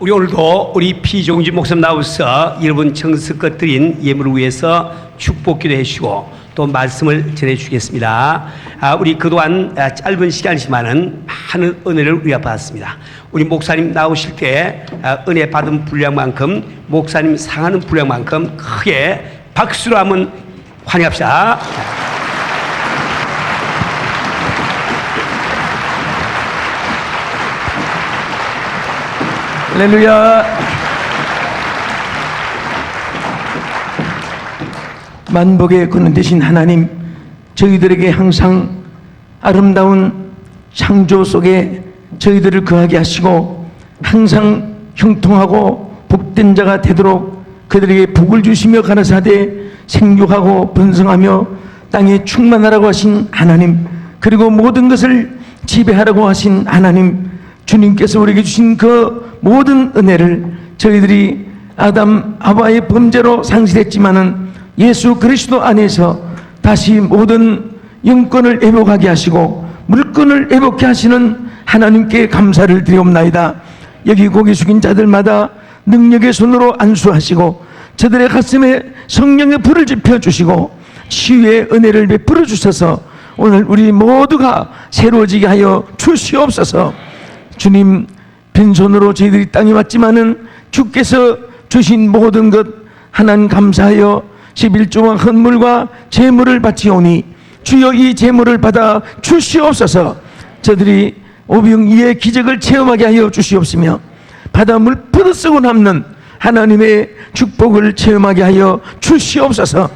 우리 오늘도 우리 피종지 목사님 나오셔서 여러분 정성껏 드린 예물을 위해서 축복기도 해주시고 또 말씀을 전해주시겠습니다. 우리 그동안 짧은 시간이지만은 많은 은혜를 우리가 받았습니다. 우리 목사님 나오실 때 은혜 받은 분량만큼, 목사님 상하는 분량만큼 크게 박수로 한번 환영합시다. 할렐루야. 만복의 근원 되신 하나님, 저희들에게 항상 아름다운 창조 속에 저희들을 거하게 하시고 항상 형통하고 복된 자가 되도록 그들에게 복을 주시며 가라사대 생육하고 번성하며 땅에 충만하라고 하신 하나님, 그리고 모든 것을 지배하라고 하신 하나님, 주님께서 우리에게 주신 그 모든 은혜를 저희들이 아담 하와의 범죄로 상실했지만은 예수 그리스도 안에서 다시 모든 영권을 회복하게 하시고 물권을 회복케 하시는 하나님께 감사를 드리옵나이다. 여기 고개 숙인 자들마다 능력의 손으로 안수하시고 저들의 가슴에 성령의 불을 지펴주시고 치유의 은혜를 베풀어 주셔서 오늘 우리 모두가 새로워지게 하여 주시옵소서. 주님, 빈손으로 저희들이 땅에 왔지만은 주께서 주신 모든 것 하나님 감사하여 11조와 헌물과 제물을 바치오니 주여 이 제물을 받아 주시옵소서. 저들이 오병이의 기적을 체험하게 하여 주시옵시며 바닷물 퍼쓰고 남는 하나님의 축복을 체험하게 하여 주시옵소서.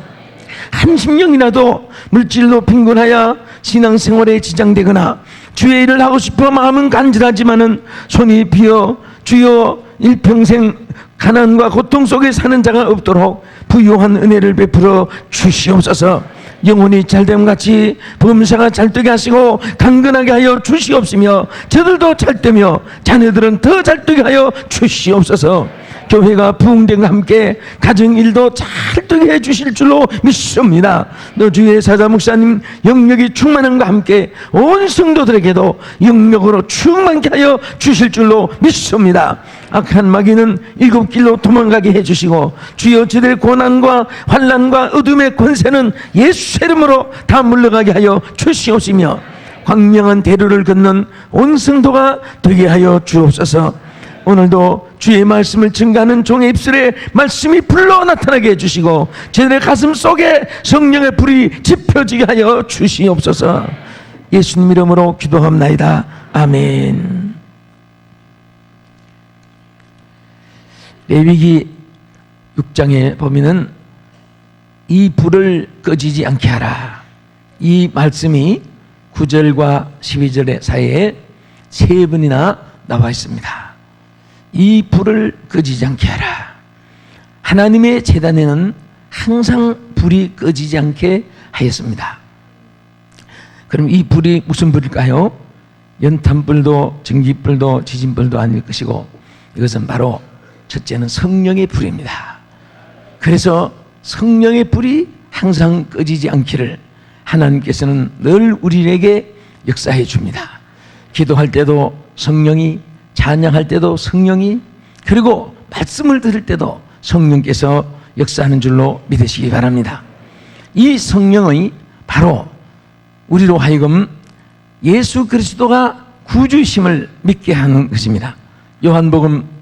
한 심령이라도 물질로 빈곤하여 신앙생활에 지장되거나 주의 일을 하고 싶어 마음은 간절하지만은 손이 비어 주여 일평생 가난과 고통 속에 사는 자가 없도록 부유한 은혜를 베풀어 주시옵소서. 영혼이 잘됨 같이 범사가 잘되게 하시고 강건하게 하여 주시옵시며 저들도 잘되며 자녀들은 더 잘되게 하여 주시옵소서. 교회가 부흥됨과 함께 가정일도 잘되게 해주실 줄로 믿습니다. 너 주의 사자 목사님 영역이 충만함과 함께 온 성도들에게도 영역으로 충만케 하여 주실 줄로 믿습니다. 악한 마귀는 7길로 도망가게 해주시고 주여 저들의 고난과 환난과 어둠의 권세는 예수 이름으로 다 물러가게 하여 주시옵시며 광명한 대로를 걷는 온 성도가 되게 하여 주옵소서. 오늘도 주의 말씀을 증거하는 종의 입술에 말씀이 불러 나타나게 해주시고 저들의 가슴 속에 성령의 불이 지펴지게 하여 주시옵소서. 예수님 이름으로 기도합나이다. 아멘. 레위기 6장에 보면은 이 불을 꺼지지 않게 하라, 이 말씀이 9절과 12절의 사이에 3번이나 나와 있습니다. 이 불을 꺼지지 않게 하라. 하나님의 제단에는 항상 불이 꺼지지 않게 하였습니다. 그럼 이 불이 무슨 불일까요? 연탄불도 전기불도 지진불도 아닐 것이고 이것은 바로 첫째는 성령의 불입니다. 그래서 성령의 불이 항상 꺼지지 않기를 하나님께서는 늘 우리에게 역사해 줍니다. 기도할 때도 성령이, 찬양할 때도 성령이, 그리고 말씀을 들을 때도 성령께서 역사하는 줄로 믿으시기 바랍니다. 이 성령의 바로 우리로 하여금 예수 그리스도가 구주이심을 믿게 하는 것입니다. 요한복음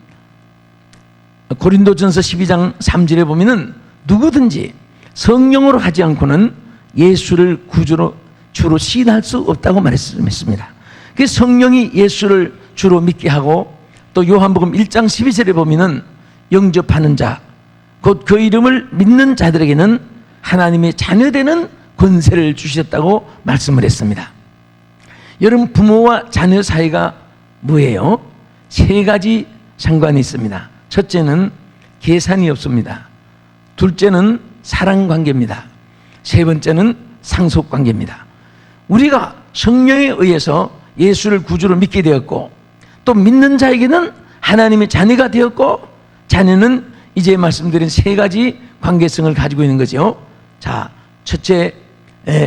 고린도전서 12장 3절에 보면은 누구든지 성령으로 하지 않고는 예수를 구주로 주로 시인할 수 없다고 말했습니다. 그 성령이 예수를 주로 믿게 하고, 또 요한복음 1장 12절에 보면은 영접하는 자, 곧 그 이름을 믿는 자들에게는 하나님의 자녀되는 권세를 주셨다고 말씀을 했습니다. 여러분, 부모와 자녀 사이가 뭐예요? 3가지 상관이 있습니다. 첫째는 계산이 없습니다. 둘째는 사랑관계입니다. 세 번째는 상속관계입니다. 우리가 성령에 의해서 예수를 구주로 믿게 되었고, 또 믿는 자에게는 하나님의 자녀가 되었고, 자녀는 이제 말씀드린 3가지 관계성을 가지고 있는 거죠. 자, 첫째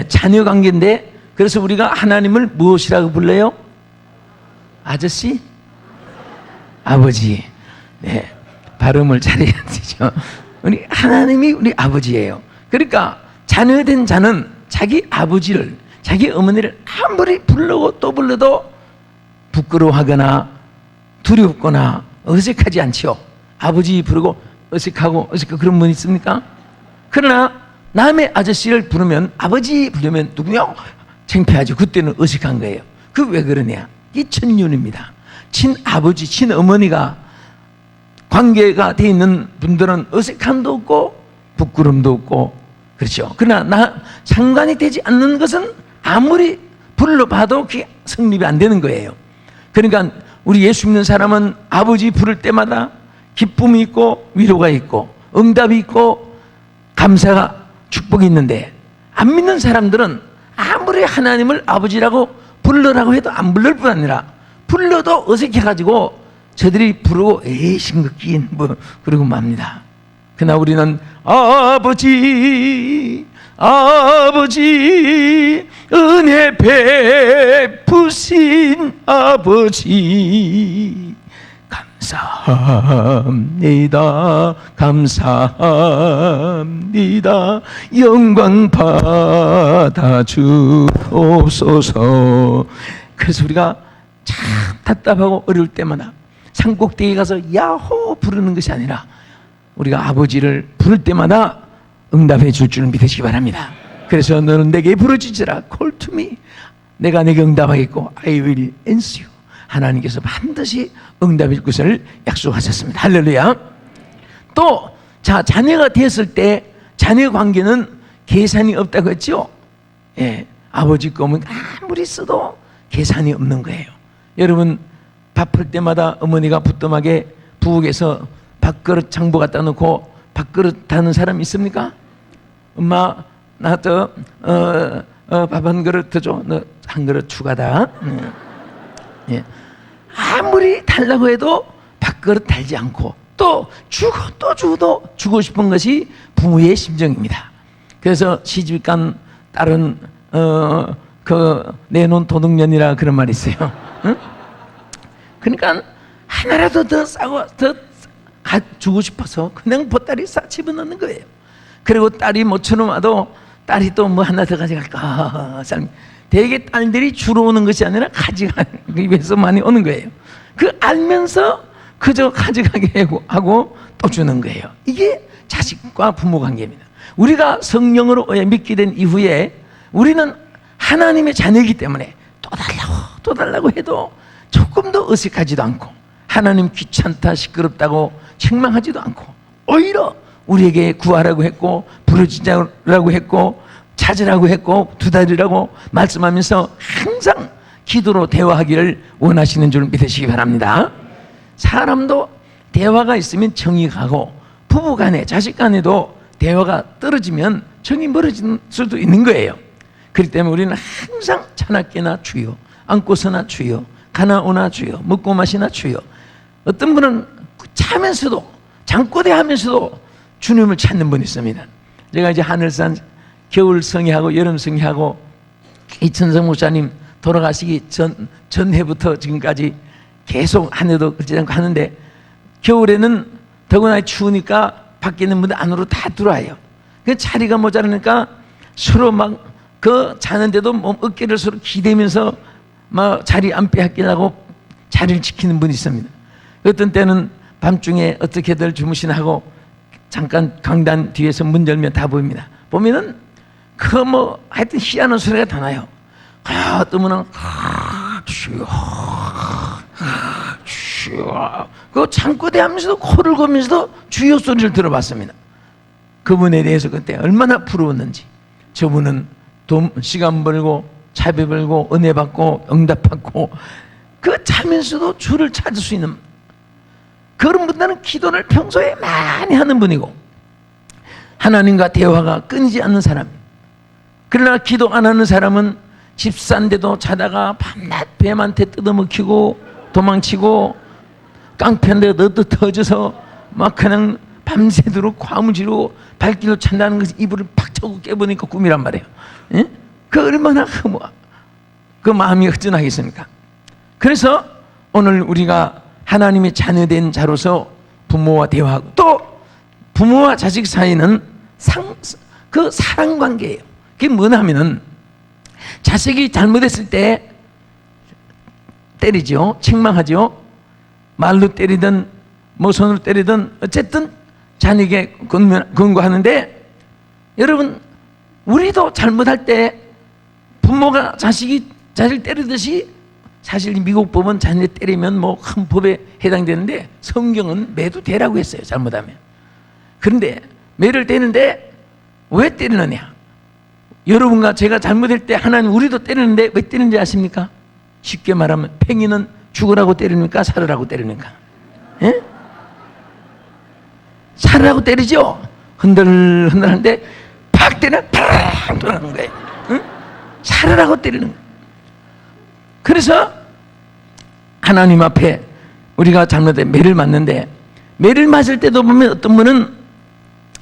자녀 관계인데, 그래서 우리가 하나님을 무엇이라고 불러요? 아저씨? 아버지. 네, 발음을 잘해야 되죠. 우리 하나님이 우리 아버지예요. 그러니까 자녀된 자는 자기 아버지를, 자기 어머니를 아무리 부르고 또 불러도 부끄러워하거나 두렵거나 어색하지 않지요. 아버지 부르고 어색하고 그런 분 있습니까? 그러나 남의 아저씨를 부르면, 아버지 부르면 누구요? 창피하죠. 그때는 어색한 거예요. 그 왜 그러냐? 이 천륜입니다. 친아버지, 친어머니가 관계가 돼 있는 분들은 어색함도 없고 부끄럼도 없고 그렇죠. 그러나 상관이 되지 않는 것은 아무리 불러봐도 그게 성립이 안 되는 거예요. 그러니까 우리 예수 믿는 사람은 아버지 부를 때마다 기쁨이 있고 위로가 있고 응답이 있고 감사가 축복이 있는데, 안 믿는 사람들은 아무리 하나님을 아버지라고 불러라고 해도 안 부를 뿐 아니라 불러도 어색해가지고 저들이 부르고 에이 싱긋긴 뭐 그러고 맙니다. 그러나 우리는 아버지 은혜 베푸신 아버지 감사합니다 영광 받아 주옵소서. 그래서 우리가 참 답답하고 어려울 때마다 산꼭대기에 가서 야호 부르는 것이 아니라 우리가 아버지를 부를 때마다 응답해 줄 줄을 믿으시기 바랍니다. 그래서 너는 내게 부르짖으라 call to me, 내가 내게 응답하겠고 I will answer you, 하나님께서 반드시 응답해 줄 것을 약속하셨습니다. 할렐루야. 또 자녀가 되었을 때 자녀 관계는 계산이 없다고 했죠. 예, 아버지 꿈은 아무리 써도 계산이 없는 거예요. 여러분 밥할 때마다 어머니가 부뚜막에 부엌에서 밥그릇 장보 갖다 놓고 밥그릇 다는 사람 있습니까? 엄마 나 밥 한 그릇 더 줘. 너 한 그릇 추가다. 예. 아무리 달라고 해도 밥그릇 달지 않고 또 주고 주고 싶은 것이 부모의 심정입니다. 그래서 시집간 딸은 내놓은 도둑년이라 그런 말이 있어요. 응? 그러니까 하나라도 더 싸고 더 주고 싶어서 그냥 보따리 싹 집어넣는 거예요. 그리고 딸이 모처럼 와도 딸이 또 뭐 하나 더 가져갈까. 대개 딸들이 주로 오는 것이 아니라 가져가기 위해서 많이 오는 거예요. 그 알면서 그저 가져가게 하고 또 주는 거예요. 이게 자식과 부모 관계입니다. 우리가 성령으로 믿게 된 이후에 우리는 하나님의 자녀이기 때문에 또 달라고 해도 조금도 어색하지도 않고 하나님 귀찮다 시끄럽다고 책망하지도 않고 오히려 우리에게 구하라고 했고 부르짖으라고 했고 찾으라고 했고 두다리라고 말씀하면서 항상 기도로 대화하기를 원하시는 줄 믿으시기 바랍니다. 사람도 대화가 있으면 정이 가고 부부 간에 자식 간에도 대화가 떨어지면 정이 멀어질 수도 있는 거예요. 그렇기 때문에 우리는 항상 차나깨나 주여, 안고서나 주여, 가나오나 주여, 먹고 마시나 주여. 어떤 분은 자면서도 잠꼬대 하면서도 주님을 찾는 분이 있습니다. 제가 이제 하늘산 겨울 성회하고 여름 성회하고 이천성 목사님 돌아가시기 전해부터 지금까지 계속 한 해도 그렇지 않고 하는데, 겨울에는 더구나 추우니까 밖에 있는 분들 안으로 다 들어와요. 그 자리가 모자라니까 서로 막 자는데도 어깨를 서로 기대면서 막 자리 안 빼앗기려고 자리를 지키는 분이 있습니다. 어떤 때는 밤중에 어떻게들 주무시나 하고 잠깐 강단 뒤에서 문 열면 다 보입니다. 보면은 하여튼 희한한 소리가 다 나요. 뜨면은 주여 그 잠꼬대 하면서도 코를 고면서도 주여 소리를 들어봤습니다. 그분에 대해서 그때 얼마나 부러웠는지. 저분은 시간 벌고 차비 벌고 은혜 받고 응답받고 자면서도 주를 찾을 수 있는 그런 분들은 기도를 평소에 많이 하는 분이고 하나님과 대화가 끊이지 않는 사람. 그러나 기도 안 하는 사람은 집산데도 자다가 밤낮 뱀한테 뜯어먹히고 도망치고 깡패인데 터져서 막 그냥 밤새도록 과무지로 발길로 찬다는 것이 이불을 팍 차고 깨보니까 꿈이란 말이에요. 예? 그 얼마나 그 마음이 허전하겠습니까? 그래서 오늘 우리가 하나님의 자녀된 자로서 부모와 대화하고, 또 부모와 자식 사이는 그 사랑 관계예요. 그게 뭐냐면은 자식이 잘못했을 때 때리죠, 책망하죠, 말로 때리든 뭐 손으로 때리든 어쨌든 자녀에게 권고하는데, 여러분 우리도 잘못할 때 부모가 자식을 때리듯이, 사실 미국 법은 자녀 때리면 뭐 큰 법에 해당되는데 성경은 매도 되라고 했어요, 잘못하면. 그런데 매를 때리는데 왜 때리느냐? 여러분과 제가 잘못할 때 하나님 우리도 때리는데 왜 때리는지 아십니까? 쉽게 말하면 팽이는 죽으라고 때립니까? 살으라고 때립니까? 예? 살으라고 때리죠. 흔들흔들하는데 팍 때리면 팍 돌아가는 거예요. 응? 살으라고 때리는 거예요. 그래서 하나님 앞에 우리가 잘못해 매를 맞는데, 매를 맞을 때도 보면 어떤 분은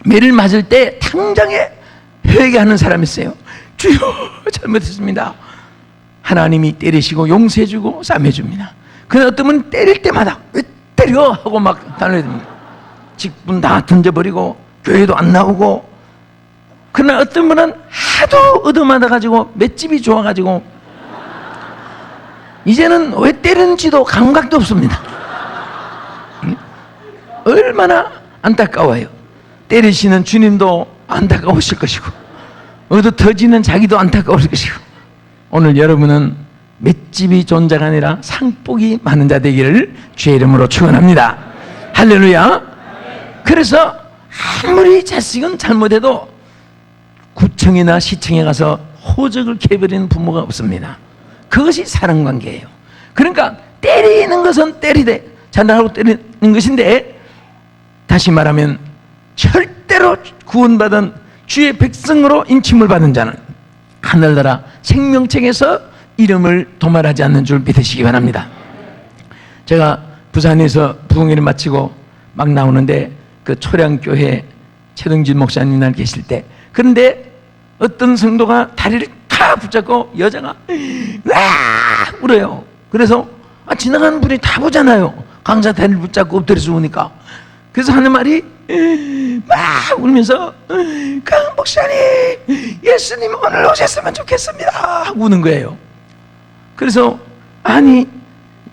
매를 맞을 때 당장에 회개하는 사람이 있어요. 주여 잘못했습니다. 하나님이 때리시고 용서해주고 싸매줍니다. 그런데 어떤 분은 때릴 때마다 왜 때려? 하고 막 달려듭니다. 직분 다 던져버리고 교회도 안 나오고. 그러나 어떤 분은 하도 얻어맞아가지고 맷집이 좋아가지고 이제는 왜 때리는지도 감각도 없습니다. 얼마나 안타까워요. 때리시는 주님도 안타까우실 것이고, 얻어 터지는 자기도 안타까울 것이고. 오늘 여러분은 맷집이 좋은 자가 아니라 상복이 많은 자 되기를 주의 이름으로 축원합니다. 할렐루야. 그래서 아무리 자식은 잘못해도 구청이나 시청에 가서 호적을 캐버리는 부모가 없습니다. 그것이 사랑관계예요. 그러니까 때리는 것은 때리되 잘하고 때리는 것인데, 다시 말하면 절대로 구원받은 주의 백성으로 인침을 받은 자는 하늘나라 생명책에서 이름을 도말하지 않는 줄 믿으시기 바랍니다. 제가 부산에서 부흥회를 마치고 막 나오는데 그 초량교회 최동진 목사님 날 계실 때, 그런데 어떤 성도가 다리를 다 붙잡고 여자가 와 울어요. 그래서 지나가는 분이 다 보잖아요. 강사 다리를 붙잡고 엎드려서 우니까. 그래서 하는 말이 막 울면서 강 목사님 예수님 오늘 오셨으면 좋겠습니다 하고 우는 거예요. 그래서 아니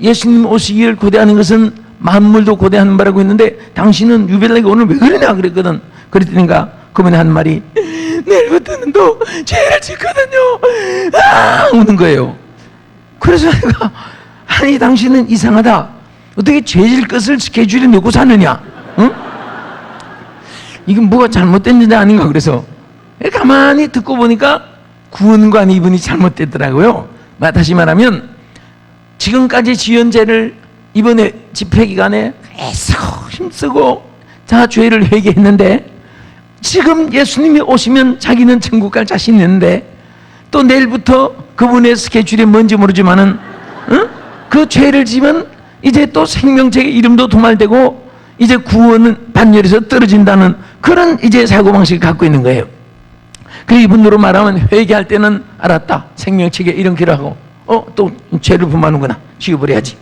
예수님 오시기를 고대하는 것은 만물도 고대하는 바라고 했는데 당신은 유별나게 오늘 왜 그러냐 그랬거든. 그랬더니가 그분이 한 말이 내일부터는 또 죄를 짓거든요. 우는 거예요. 그래서 내가 아니 당신은 이상하다. 어떻게 죄질 것을 스케줄에 넣고 사느냐? 응? 이건 뭐가 잘못됐는지 아닌가. 그래서 가만히 듣고 보니까 구원관 이분이 잘못됐더라고요. 다시 말하면 지금까지 지은 죄를 이번에 집회 기간에 계속 힘쓰고 자 죄를 회개했는데, 지금 예수님이 오시면 자기는 천국 갈 자신 있는데 또 내일부터 그분의 스케줄이 뭔지 모르지만은 그 죄를 지면 이제 또 생명책의 이름도 도말되고 이제 구원은 반열에서 떨어진다는 그런 이제 사고방식을 갖고 있는 거예요. 그 이분으로 말하면 회개할 때는 알았다. 생명책에 이름 기록하고 또 죄를 범하는구나. 지워버려야지.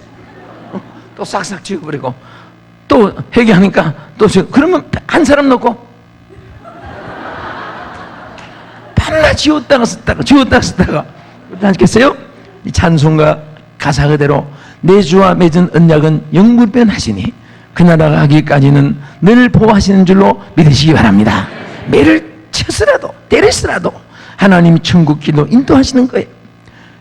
또 싹싹 지워버리고 또 회개하니까 또 그러면 한 사람 놓고 밤낮 지웠다가 썼다가 지웠다가 썼다가 하겠어요? 이 찬송가 가사 그대로 내 주와 맺은 언약은 영불변하시니 그 나라가 하기까지는 늘 보호하시는 줄로 믿으시기 바랍니다. 매를 쳐서라도 때렸으라도 하나님이 천국 길로 인도하시는 거예요.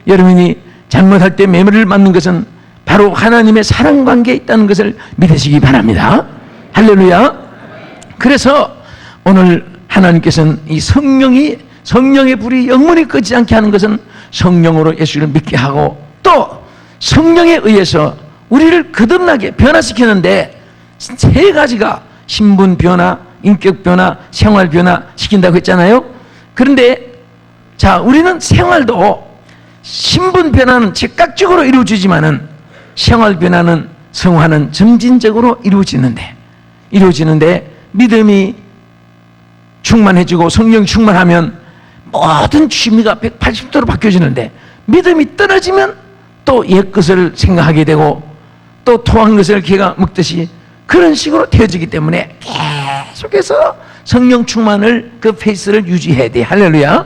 여러분이 잘못할 때 매를 맞는 것은 바로 하나님의 사랑관계에 있다는 것을 믿으시기 바랍니다. 할렐루야. 그래서 오늘 하나님께서는 이 성령의 불이 영원히 꺼지지 않게 하는 것은 성령으로 예수를 믿게 하고 또 성령에 의해서 우리를 거듭나게 변화시키는데 세 가지가 신분 변화, 인격 변화, 생활 변화 시킨다고 했잖아요. 그런데 자 우리는 생활도 신분 변화는 즉각적으로 이루어지지만은 생활 변화는 성화는 점진적으로 이루어지는데 믿음이 충만해지고 성령 충만하면 모든 취미가 180도로 바뀌어지는데 믿음이 떨어지면 또 옛것을 생각하게 되고 또 토한 것을 개가 먹듯이 그런 식으로 되어지기 때문에 계속해서 성령 충만을 그 페이스를 유지해야 돼. 할렐루야.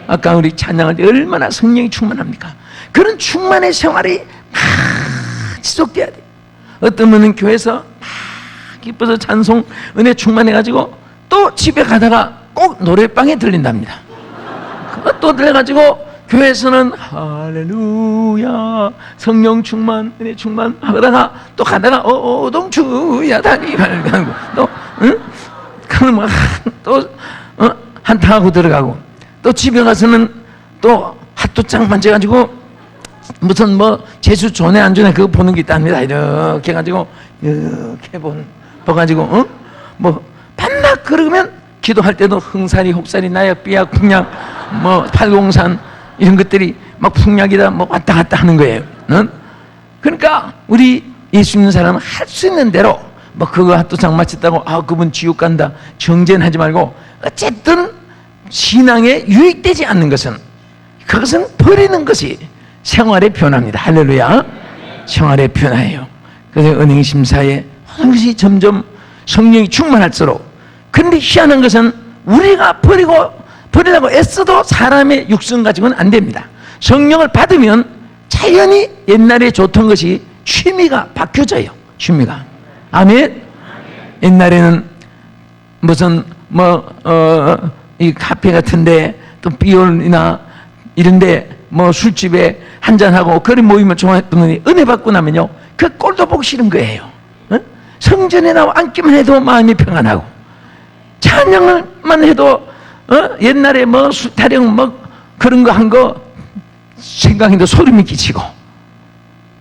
아까 우리 찬양할 때 얼마나 성령이 충만합니까? 그런 충만의 생활이 지속돼야 돼. 어떤 분은 교회에서 막 기뻐서 찬송 은혜 충만해가지고 또 집에 가다가 꼭 노래방에 들린답니다. 또 들려가지고 교회에서는 할렐루야 성령 충만 은혜 충만 하다가 또 가다가 오동주야 다리 발가고 또 응? 그럼 또 한탕하고 들어가고 또 집에 가서는 또 핫도장 만져가지고 무슨 뭐 재수 좋네 안 좋네 그거 보는 게 있답니다. 이렇게 해가지고 이렇게 봐가지고 뭐 반납 그러면 기도할 때도 흥사리 혹사리 나약 삐약 풍약 뭐 팔공산 이런 것들이 막 풍약이다 뭐 왔다 갔다 하는 거예요. 그러니까 우리 예수 믿는 사람은 할 수 있는 대로 뭐 그거 핫도장 맞췄다고 그분 지옥 간다 정죄하지 말고 어쨌든 신앙에 유익되지 않는 것은 그것은 버리는 것이 생활의 변화입니다. 할렐루야. 생활의 변화예요. 그래서 은행 심사에 하는 것이 점점 성령이 충만할수록 그런데 희한한 것은 우리가 버리려고 애써도 사람의 육성 가지고는 안 됩니다. 성령을 받으면 자연히 옛날에 좋던 것이 취미가 바뀌어져요. 취미가. 아멘. 옛날에는 무슨 이 카페 같은데 또 비올이나 이런데 뭐 술집에 한잔하고 그런 모임을 좋아했던 분이 은혜 받고 나면요 그 꼴도 보기 싫은 거예요. 성전에 나와 앉기만 해도 마음이 평안하고 찬양만 해도 옛날에 뭐 수타령 뭐 그런 거 한 거 생각해도 소름이 끼치고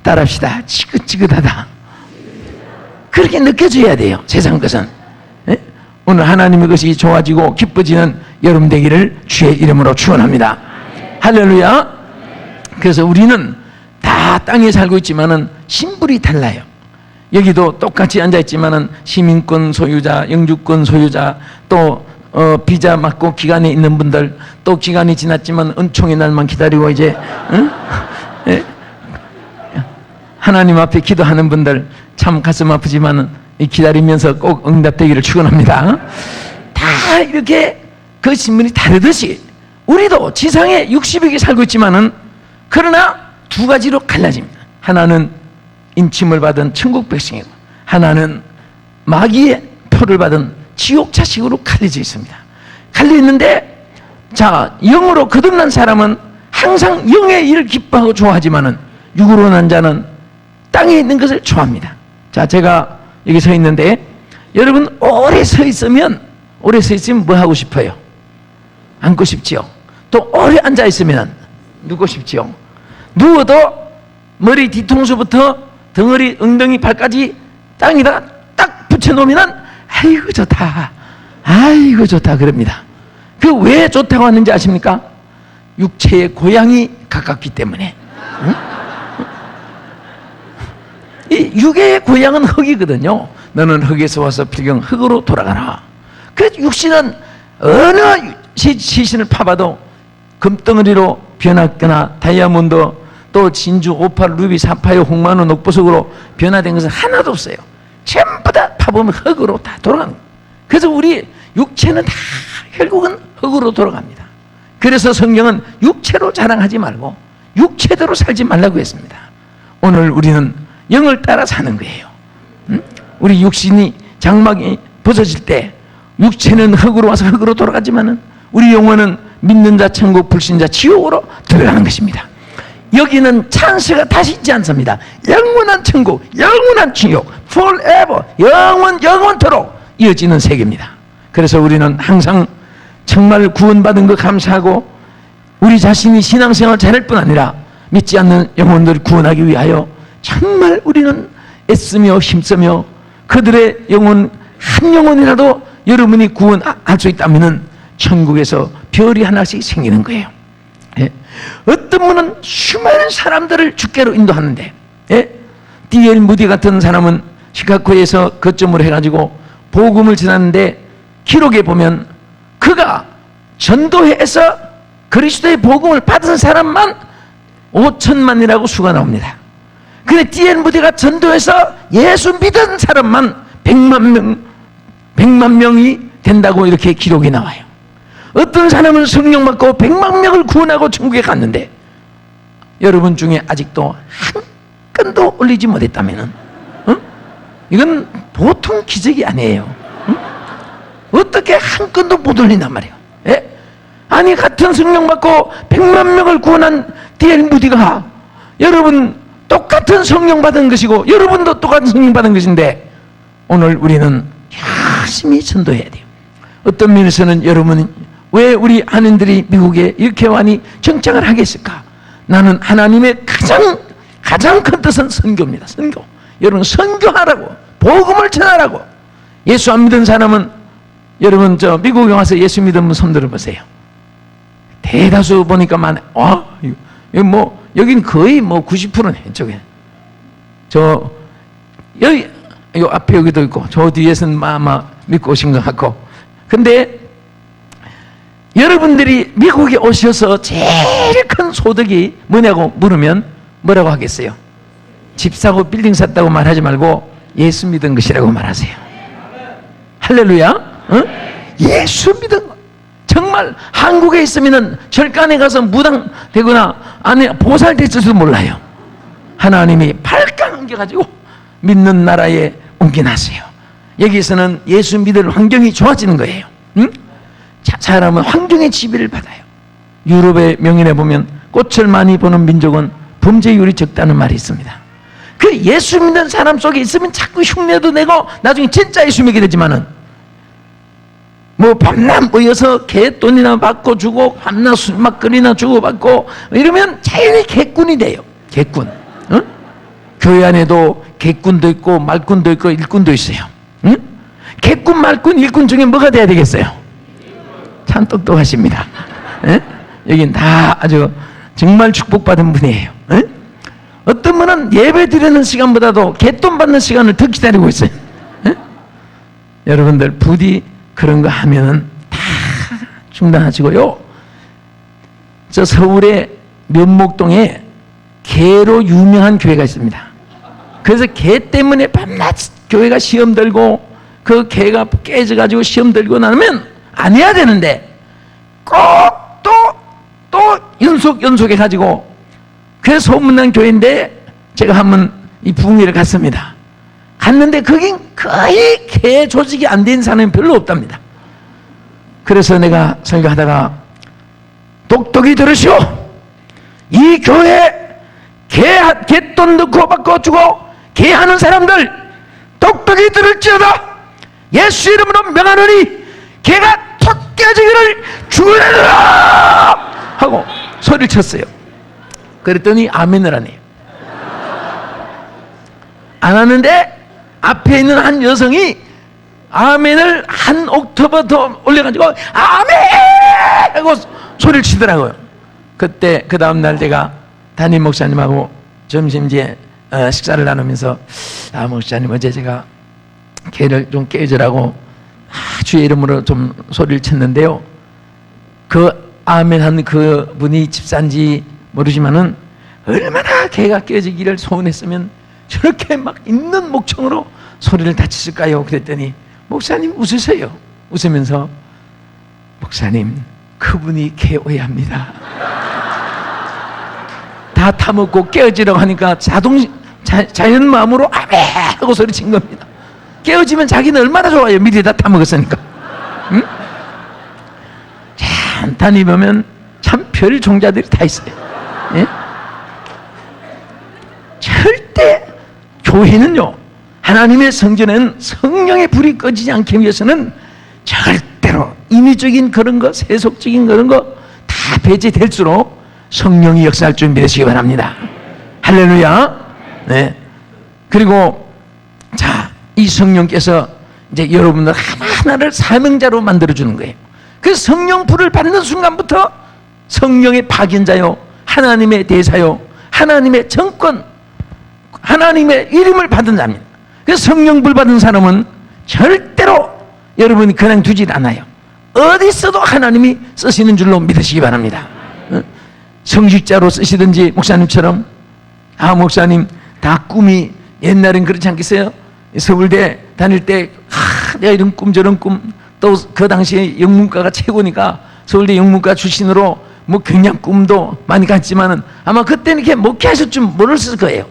따라합시다. 지긋지긋하다. 그렇게 느껴져야 돼요. 세상 것은. 오늘 하나님의 것이 좋아지고 기뻐지는 여러분 되기를 주의 이름으로 축원합니다. 할렐루야. 그래서 우리는 다 땅에 살고 있지만은 신분이 달라요. 여기도 똑같이 앉아있지만은 시민권 소유자, 영주권 소유자, 또 비자 맞고 기간에 있는 분들, 또 기간이 지났지만 은총의 날만 기다리고 이제 하나님 앞에 기도하는 분들 참 가슴 아프지만은 기다리면서 꼭 응답되기를 축원합니다. 다 이렇게 그 신분이 다르듯이 우리도 지상에 60억이 살고 있지만은 그러나 두 가지로 갈라집니다. 하나는 인침을 받은 천국 백성이고 하나는 마귀의 표를 받은 지옥 자식으로 갈려져 있습니다. 갈려 있는데 자 영으로 거듭난 사람은 항상 영의 일을 기뻐하고 좋아하지만은 육으로 난 자는 땅에 있는 것을 좋아합니다. 자 제가 여기 서 있는데 여러분 오래 서 있으면 뭐 하고 싶어요? 앉고 싶지요. 또 오래 앉아 있으면 눕고 싶지요. 누워도 머리 뒤통수부터 덩어리 엉덩이 발까지 땅에다가 딱 붙여놓으면 아이고 좋다 아이고 좋다 그럽니다. 그 왜 좋다고 하는지 아십니까? 육체의 고향이 가깝기 때문에. 응? 이 육의 고향은 흙이거든요. 너는 흙에서 와서 필경 흙으로 돌아가라. 그래서 육신은 어느 시신을 파봐도 금덩어리로 변하거나 다이아몬드 또 진주, 오팔, 루비, 사파이어, 홍마노, 녹보석으로 변화된 것은 하나도 없어요. 전부 다 파보면 흙으로 다 돌아가는 거예요. 그래서 우리 육체는 다 결국은 흙으로 돌아갑니다. 그래서 성경은 육체로 자랑하지 말고 육체대로 살지 말라고 했습니다. 오늘 우리는 영을 따라 사는 거예요. 우리 육신이 장막이 벗어질 때 육체는 흙으로 와서 흙으로 돌아가지만은 우리 영혼은 믿는 자 천국, 불신자 지옥으로 들어가는 것입니다. 여기는 찬스가 다시 있지 않습니다. 영원한 천국, 영원한 지옥, forever, 영원토록 이어지는 세계입니다. 그래서 우리는 항상 정말 구원받은 거 감사하고 우리 자신이 신앙생활 잘할 뿐 아니라 믿지 않는 영혼들을 구원하기 위하여 정말 우리는 애쓰며 힘쓰며 그들의 영혼 한 영혼이라도 여러분이 구원할 수 있다면 천국에서 별이 하나씩 생기는 거예요. 예? 어떤 분은 수많은 사람들을 주께로 인도하는데 D.L. 무디 같은 사람은 시카고에서 거점으로 해가지고 복음을 전하는데 기록에 보면 그가 전도해서 그리스도의 복음을 받은 사람만 5천만이라고 수가 나옵니다. 근데 D.L. 무디가 전도해서 예수 믿은 사람만 100만 명이 된다고 이렇게 기록이 나와요. 어떤 사람은 성령 받고 100만 명을 구원하고 천국에 갔는데 여러분 중에 아직도 한 건도 올리지 못했다면은 이건 보통 기적이 아니에요. 어떻게 한 건도 못 올린단 말이에요. 예? 아니 같은 성령 받고 100만 명을 구원한 D.L. 무디가 여러분 똑같은 성령 받은 것이고 여러분도 똑같은 성령 받은 것인데 오늘 우리는 열심히 전도해야 돼요. 어떤 면에서는 여러분 왜 우리 한인들이 미국에 이렇게 많이 정착을 하겠을까? 나는 하나님의 가장 큰 뜻은 선교입니다. 선교. 여러분 선교하라고 복음을 전하라고. 예수 안 믿은 사람은 여러분 저 미국에 와서 예수 믿으면 손 들어보세요. 대다수 보니까 여긴 거의 90%네 이쪽에. 저 여기 요 앞에 여기도 있고 저 뒤에서는 아마 믿고 오신 것 같고. 근데 여러분들이 미국에 오셔서 제일 큰 소득이 뭐냐고 물으면 뭐라고 하겠어요? 집 사고 빌딩 샀다고 말하지 말고 예수 믿은 것이라고 말하세요. 할렐루야. 어? 예수 믿은 것. 정말 한국에 있으면 절간에 가서 무당 되거나 아니 보살 됐을지도 몰라요. 하나님이 발간 옮겨가지고 믿는 나라에 옮겨놨어요. 여기서는 예수 믿을 환경이 좋아지는 거예요. 응? 사람은 환경의 지배를 받아요. 유럽의 명인에 보면 꽃을 많이 보는 민족은 범죄율이 적다는 말이 있습니다. 그 예수 믿는 사람 속에 있으면 자꾸 흉내도 내고 나중에 진짜 예수 믿게 되지만은 밤낮 모여서 개돈이나 받고 주고 밤낮 술 막걸리나 주고 받고 이러면 자연히 개꾼이 돼요. 개꾼. 응? 교회 안에도 개꾼도 있고 말꾼도 있고 일꾼도 있어요. 응? 개꾼, 말꾼, 일꾼 중에 뭐가 돼야 되겠어요? 참 똑똑하십니다. 에? 여긴 다 아주 정말 축복받은 분이에요. 에? 어떤 분은 예배 드리는 시간보다도 개돈 받는 시간을 더 기다리고 있어요. 에? 여러분들 부디 그런 거 하면은 다 중단하시고요. 저 서울의 면목동에 개로 유명한 교회가 있습니다. 그래서 개 때문에 밤낮 교회가 시험 들고 그 개가 깨져가지고 시험 들고 나면 안 해야 되는데 꼭 또 연속해가지고 그래서 소문난 교회인데 제가 한번 이 부흥회를 갔습니다. 갔는데 거긴 거의 개 조직이 안 된 사람이 별로 없답니다. 그래서 내가 설교하다가 똑똑히 들으시오. 이 교회 개돈 넣고 바꿔 주고 개 하는 사람들 똑똑히 들을지어다. 예수 이름으로 명하노니 개가 턱 깨지기를 주의하라 하고 소리를 쳤어요. 그랬더니 아멘을 하네요. 안 하는데 앞에 있는 한 여성이 아멘을 한 옥타브 더 올려가지고 아멘 하고 소리를 치더라고요. 그때 그 다음날 제가 담임 목사님하고 점심 이제 식사를 나누면서 목사님 어제 제가 개를 좀 깨주라고 주의 이름으로 좀 소리를 쳤는데요. 그 아멘 한 그 분이 집사인지 모르지만은 얼마나 개가 깨지기를 소원했으면 저렇게 막 있는 목청으로 소리를 다 쳤을까요? 그랬더니 목사님 웃으세요. 웃으면서 목사님 그분이 개 오해합니다. 다 타먹고 깨어지라고 하니까 자연 마음으로 아멘 하고 소리친 겁니다. 깨어지면 자기는 얼마나 좋아요. 미리 다 타먹었으니까. 응? 참 다니면 참 별 종자들이 다 있어요. 예? 절대 교회는요, 하나님의 성전에는 성령의 불이 꺼지지 않기 위해서는 절대로 인위적인 그런 거, 세속적인 그런 거 다 배제될수록 성령이 역사할 준비 되시기 바랍니다. 할렐루야. 네. 그리고 자, 이 성령께서 이제 여러분들 하나하나를 사명자로 만들어주는 거예요. 그 성령 불을 받는 순간부터 성령의 파견자요, 하나님의 대사요, 하나님의 정권, 하나님의 이름을 받은 자입니다. 그래서 성령 불 받은 사람은 절대로 여러분이 그냥 두질 않아요. 어디 있어도 하나님이 쓰시는 줄로 믿으시기 바랍니다. 성직자로 쓰시든지 목사님처럼 목사님 다 꿈이 옛날엔 그렇지 않겠어요? 서울대 다닐 때 내가 이런 꿈 저런 꿈, 또 그 당시에 영문과가 최고니까 서울대 영문과 출신으로 뭐 굉장히 꿈도 많이 갔지만은 아마 그때는 이렇게 목회하실 줄 모르셨을 거예요.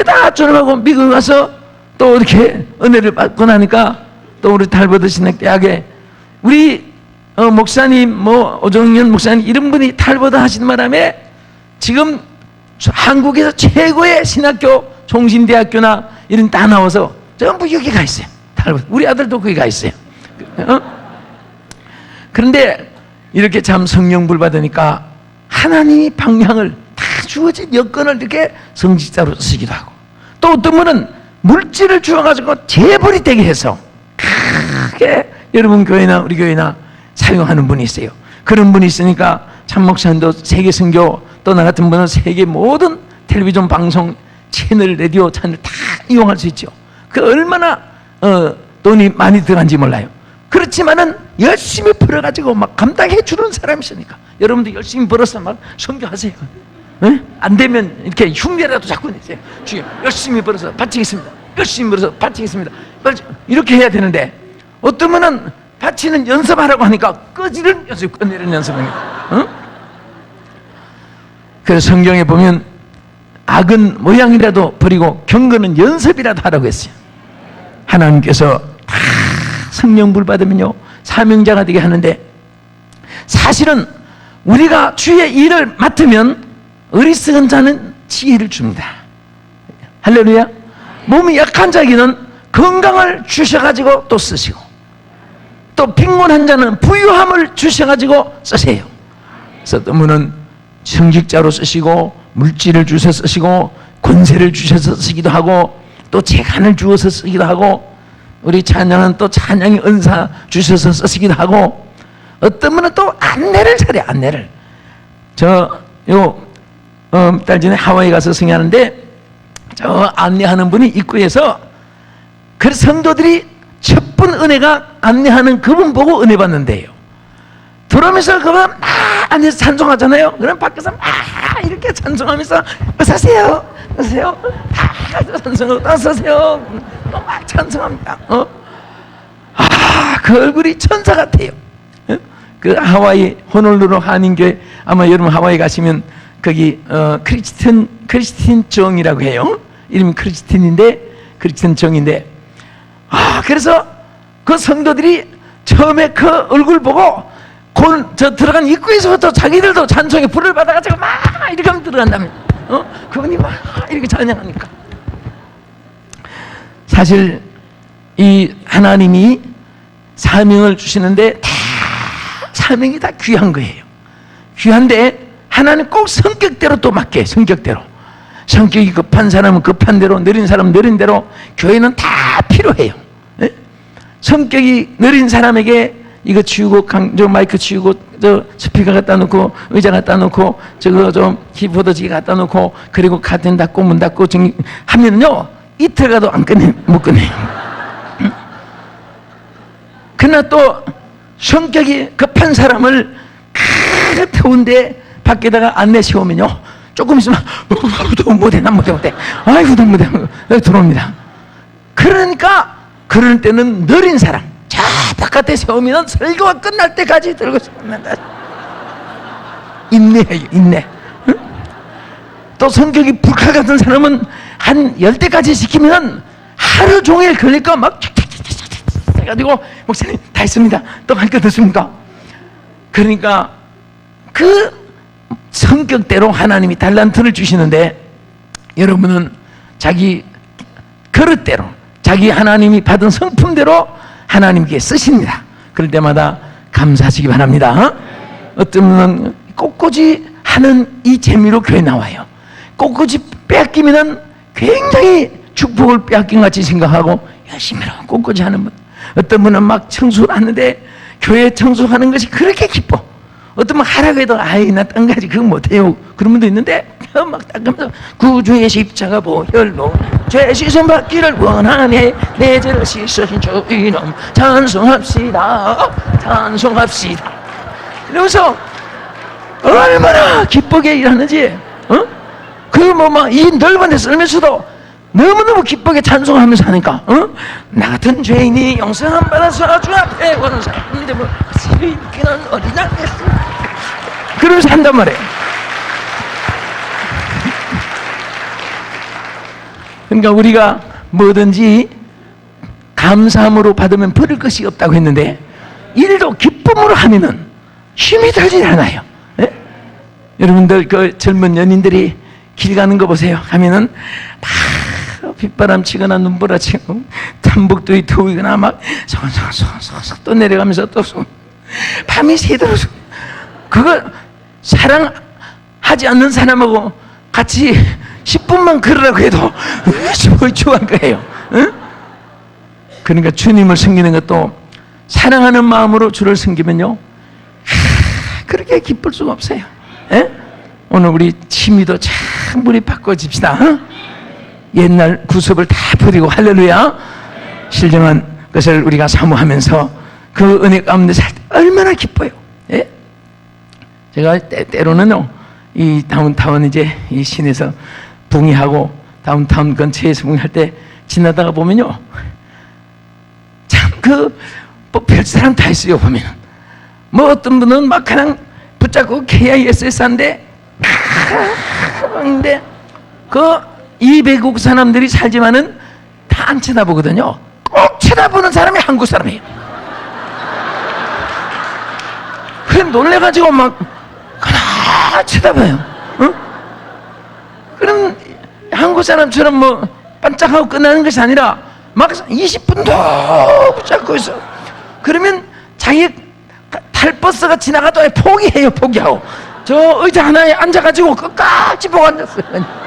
다 졸업하고 미국 가서 또 이렇게 은혜를 받고 나니까 또 우리 탈버드 신학대학에 우리 목사님 뭐 오정현 목사님 이런 분이 탈버드 하시는 바람에 지금 한국에서 최고의 신학교 종신대학교나 이런 다 나와서 전부 여기 가 있어요. 탈버드. 우리 아들도 거기 가 있어요. 그런데 이렇게 참 성령불 받으니까 하나님이 방향을 다 주어진 여건을 이렇게 성직자로 쓰기도 하고, 또 어떤 분은 물질을 주어가지고 재벌이 되게 해서 크게 여러분 교회나 우리 교회나 사용하는 분이 있어요. 그런 분이 있으니까 참 목사님도 세계 선교, 또 나 같은 분은 세계 모든 텔레비전 방송 채널, 라디오 채널 다 이용할 수 있죠. 그 얼마나 돈이 많이 들어간지 몰라요. 그렇지만은 열심히 벌어가지고 막 감당해 주는 사람이 있으니까 여러분도 열심히 벌어서 막 선교하세요. 네? 안 되면 이렇게 흉내라도 자꾸 내세요. 주여 열심히 벌어서 바치겠습니다. 열심히 벌어서 바치겠습니다. 이렇게 해야 되는데 어떤 분은 바치는 연습하라고 하니까 꺼지는 연습, 꺼내는 연습하니까. 그래서 성경에 보면 악은 모양이라도 버리고 경건은 연습이라도 하라고 했어요. 하나님께서 다 성령불 받으면요 사명자가 되게 하는데, 사실은 우리가 주의 일을 맡으면 어리석은 자는 지혜를 줍니다. 할렐루야. 몸이 약한 자에게는 건강을 주셔가지고 또 쓰시고, 또 빈곤한 자는 부유함을 주셔가지고 쓰세요. 그래서 어떤 분은 성직자로 쓰시고 물질을 주셔서 쓰시고 권세를 주셔서 쓰기도 하고 또 재간을 주어서 쓰기도 하고, 우리 찬양은 또 찬양의 은사 주셔서 쓰시기도 하고, 어떤 분은 또 안내를 잘해. 안내를 달 전에 하와이 가서 승리하는데 저 안내하는 분이 입구에서 그 성도들이 첫 번 은혜가 안내하는 그분 보고 은혜 받는데요. 들어오면서 그분 막 안에서 찬송하잖아요. 그럼 밖에서 막 이렇게 찬송하면서 어서오세요, 어서오세요, 다 찬송하고 어서오세요 막 찬송합니다. 그 얼굴이 천사 같아요. 그 하와이 호놀루루 한인교회, 아마 여러분 하와이 가시면 거기 크리스틴 정이라고 해요. 이름이 크리스틴 정인데, 그래서 그 성도들이 처음에 그 얼굴 보고 저 들어간 입구에서부터 자기들도 찬송에 불을 받아가지고 막 이렇게 하면 들어간다면, 그분이 막 이렇게 찬양하니까. 사실 이 하나님이 사명을 주시는데 다 사명이 다 귀한 거예요. 귀한데 하나님 꼭 성격대로 또 맡겨요. 성격이 급한 사람은 급한 대로, 느린 사람은 느린 대로. 교회는 다 필요해요. 네? 성격이 느린 사람에게 이거 치우고, 저 마이크 치우고, 저 스피커 갖다 놓고, 의자 갖다 놓고, 저거 좀 키보드지 갖다 놓고, 그리고 카튼 닫고 문 닫고 하면요 이틀 가도 못 끝내요. 그러나 또 성격이 급한 사람을 더운데 밖에다가 안 내세우면요 조금 있으면 못해, 난 못해, 아이고 난 못해 들어옵니다. 그러니까 그럴 때는 느린 사람 자 바깥에 세우면 설교가 끝날 때까지 들고 있습니다. 인내해요, 인내. 응? 또 성격이 불칼 같은 사람은 한 10대까지 시키면 하루 종일 걸릴까 막 해가지고 목사님 다 했습니다. 또 할 거 됐습니까? 그러니까 그 성격대로 하나님이 달란트를 주시는데, 여러분은 자기 그릇대로, 자기 하나님이 받은 성품대로 하나님께 쓰십니다. 그럴 때마다 감사하시기 바랍니다. 어떤 분은 꼿꼿이 하는 이 재미로 교회 나와요. 꼿꼿이 빼앗기면 굉장히 축복을 빼앗긴 같이 생각하고 열심히 꼿꼿이 하는 분. 어떤 분은 막 청소를 하는데 교회 청소하는 것이 그렇게 기뻐. 어떤 분 하라고 해도 아이 나 딴 가지 그거 못해요 그런 분도 있는데 막 닦으면서 구주의 십자가 보혈로 죄 씻음 받기를 원하네, 내 죄를 씻으신 주 이름 찬송합시다, 찬송합시다 이러면서 얼마나 기쁘게 일하는지. 그 뭐 막 이 넓은 데 살면서도 너무너무 기쁘게 찬송하면서 하니까 나 같은 죄인이 영생 안 받아서 주 앞에 오는 사람인데 뭐 슬기는 어디나 그러면서 한단 말이에요. 그러니까 우리가 뭐든지 감사함으로 받으면 버릴 것이 없다고 했는데 일도 기쁨으로 하면은 힘이 들지 않아요. 예? 여러분들 그 젊은 연인들이 길 가는 거 보세요. 하면은 막 빗바람 치거나 눈보라 치고 단복도 더우거나 막 소소소소 또 내려가면서 또 밤이 새도록 그거 사랑하지 않는 사람하고 같이 10분만 걸으라고 해도 좋아한 거예요. 응? 그러니까 주님을 섬기는 것도 사랑하는 마음으로 주를 섬기면요 그렇게 기쁠 수가 없어요. 에? 오늘 우리 취미도 참 우리 바꿔집시다. 옛날 구습을 다 버리고 할렐루야 신령한 것을 우리가 사모하면서 그 은혜 가운데 살 때 얼마나 기뻐요. 예? 제가 때로는요 이 다운타운 이제 이 시내에서 붕이하고 다운타운 근처에서 붕이할 때 지나다가 보면요 참 뭐 별 사람 다 있어요. 보면 뭐 어떤 분은 막 그냥 붙잡고 KISS인데 근데 그 200억 사람들이 살지만은 다 안 쳐다보거든요. 꼭 쳐다보는 사람이 한국 사람이에요. 그래 놀래가지고 막 그냥 쳐다봐요. 응? 그럼 한국 사람처럼 뭐 반짝하고 끝나는 것이 아니라 막 20분 더 붙잡고 있어. 그러면 자기 탈 버스가 지나가도 포기해요. 포기하고 저 의자 하나에 앉아가지고 끝까지 보고 앉았어요.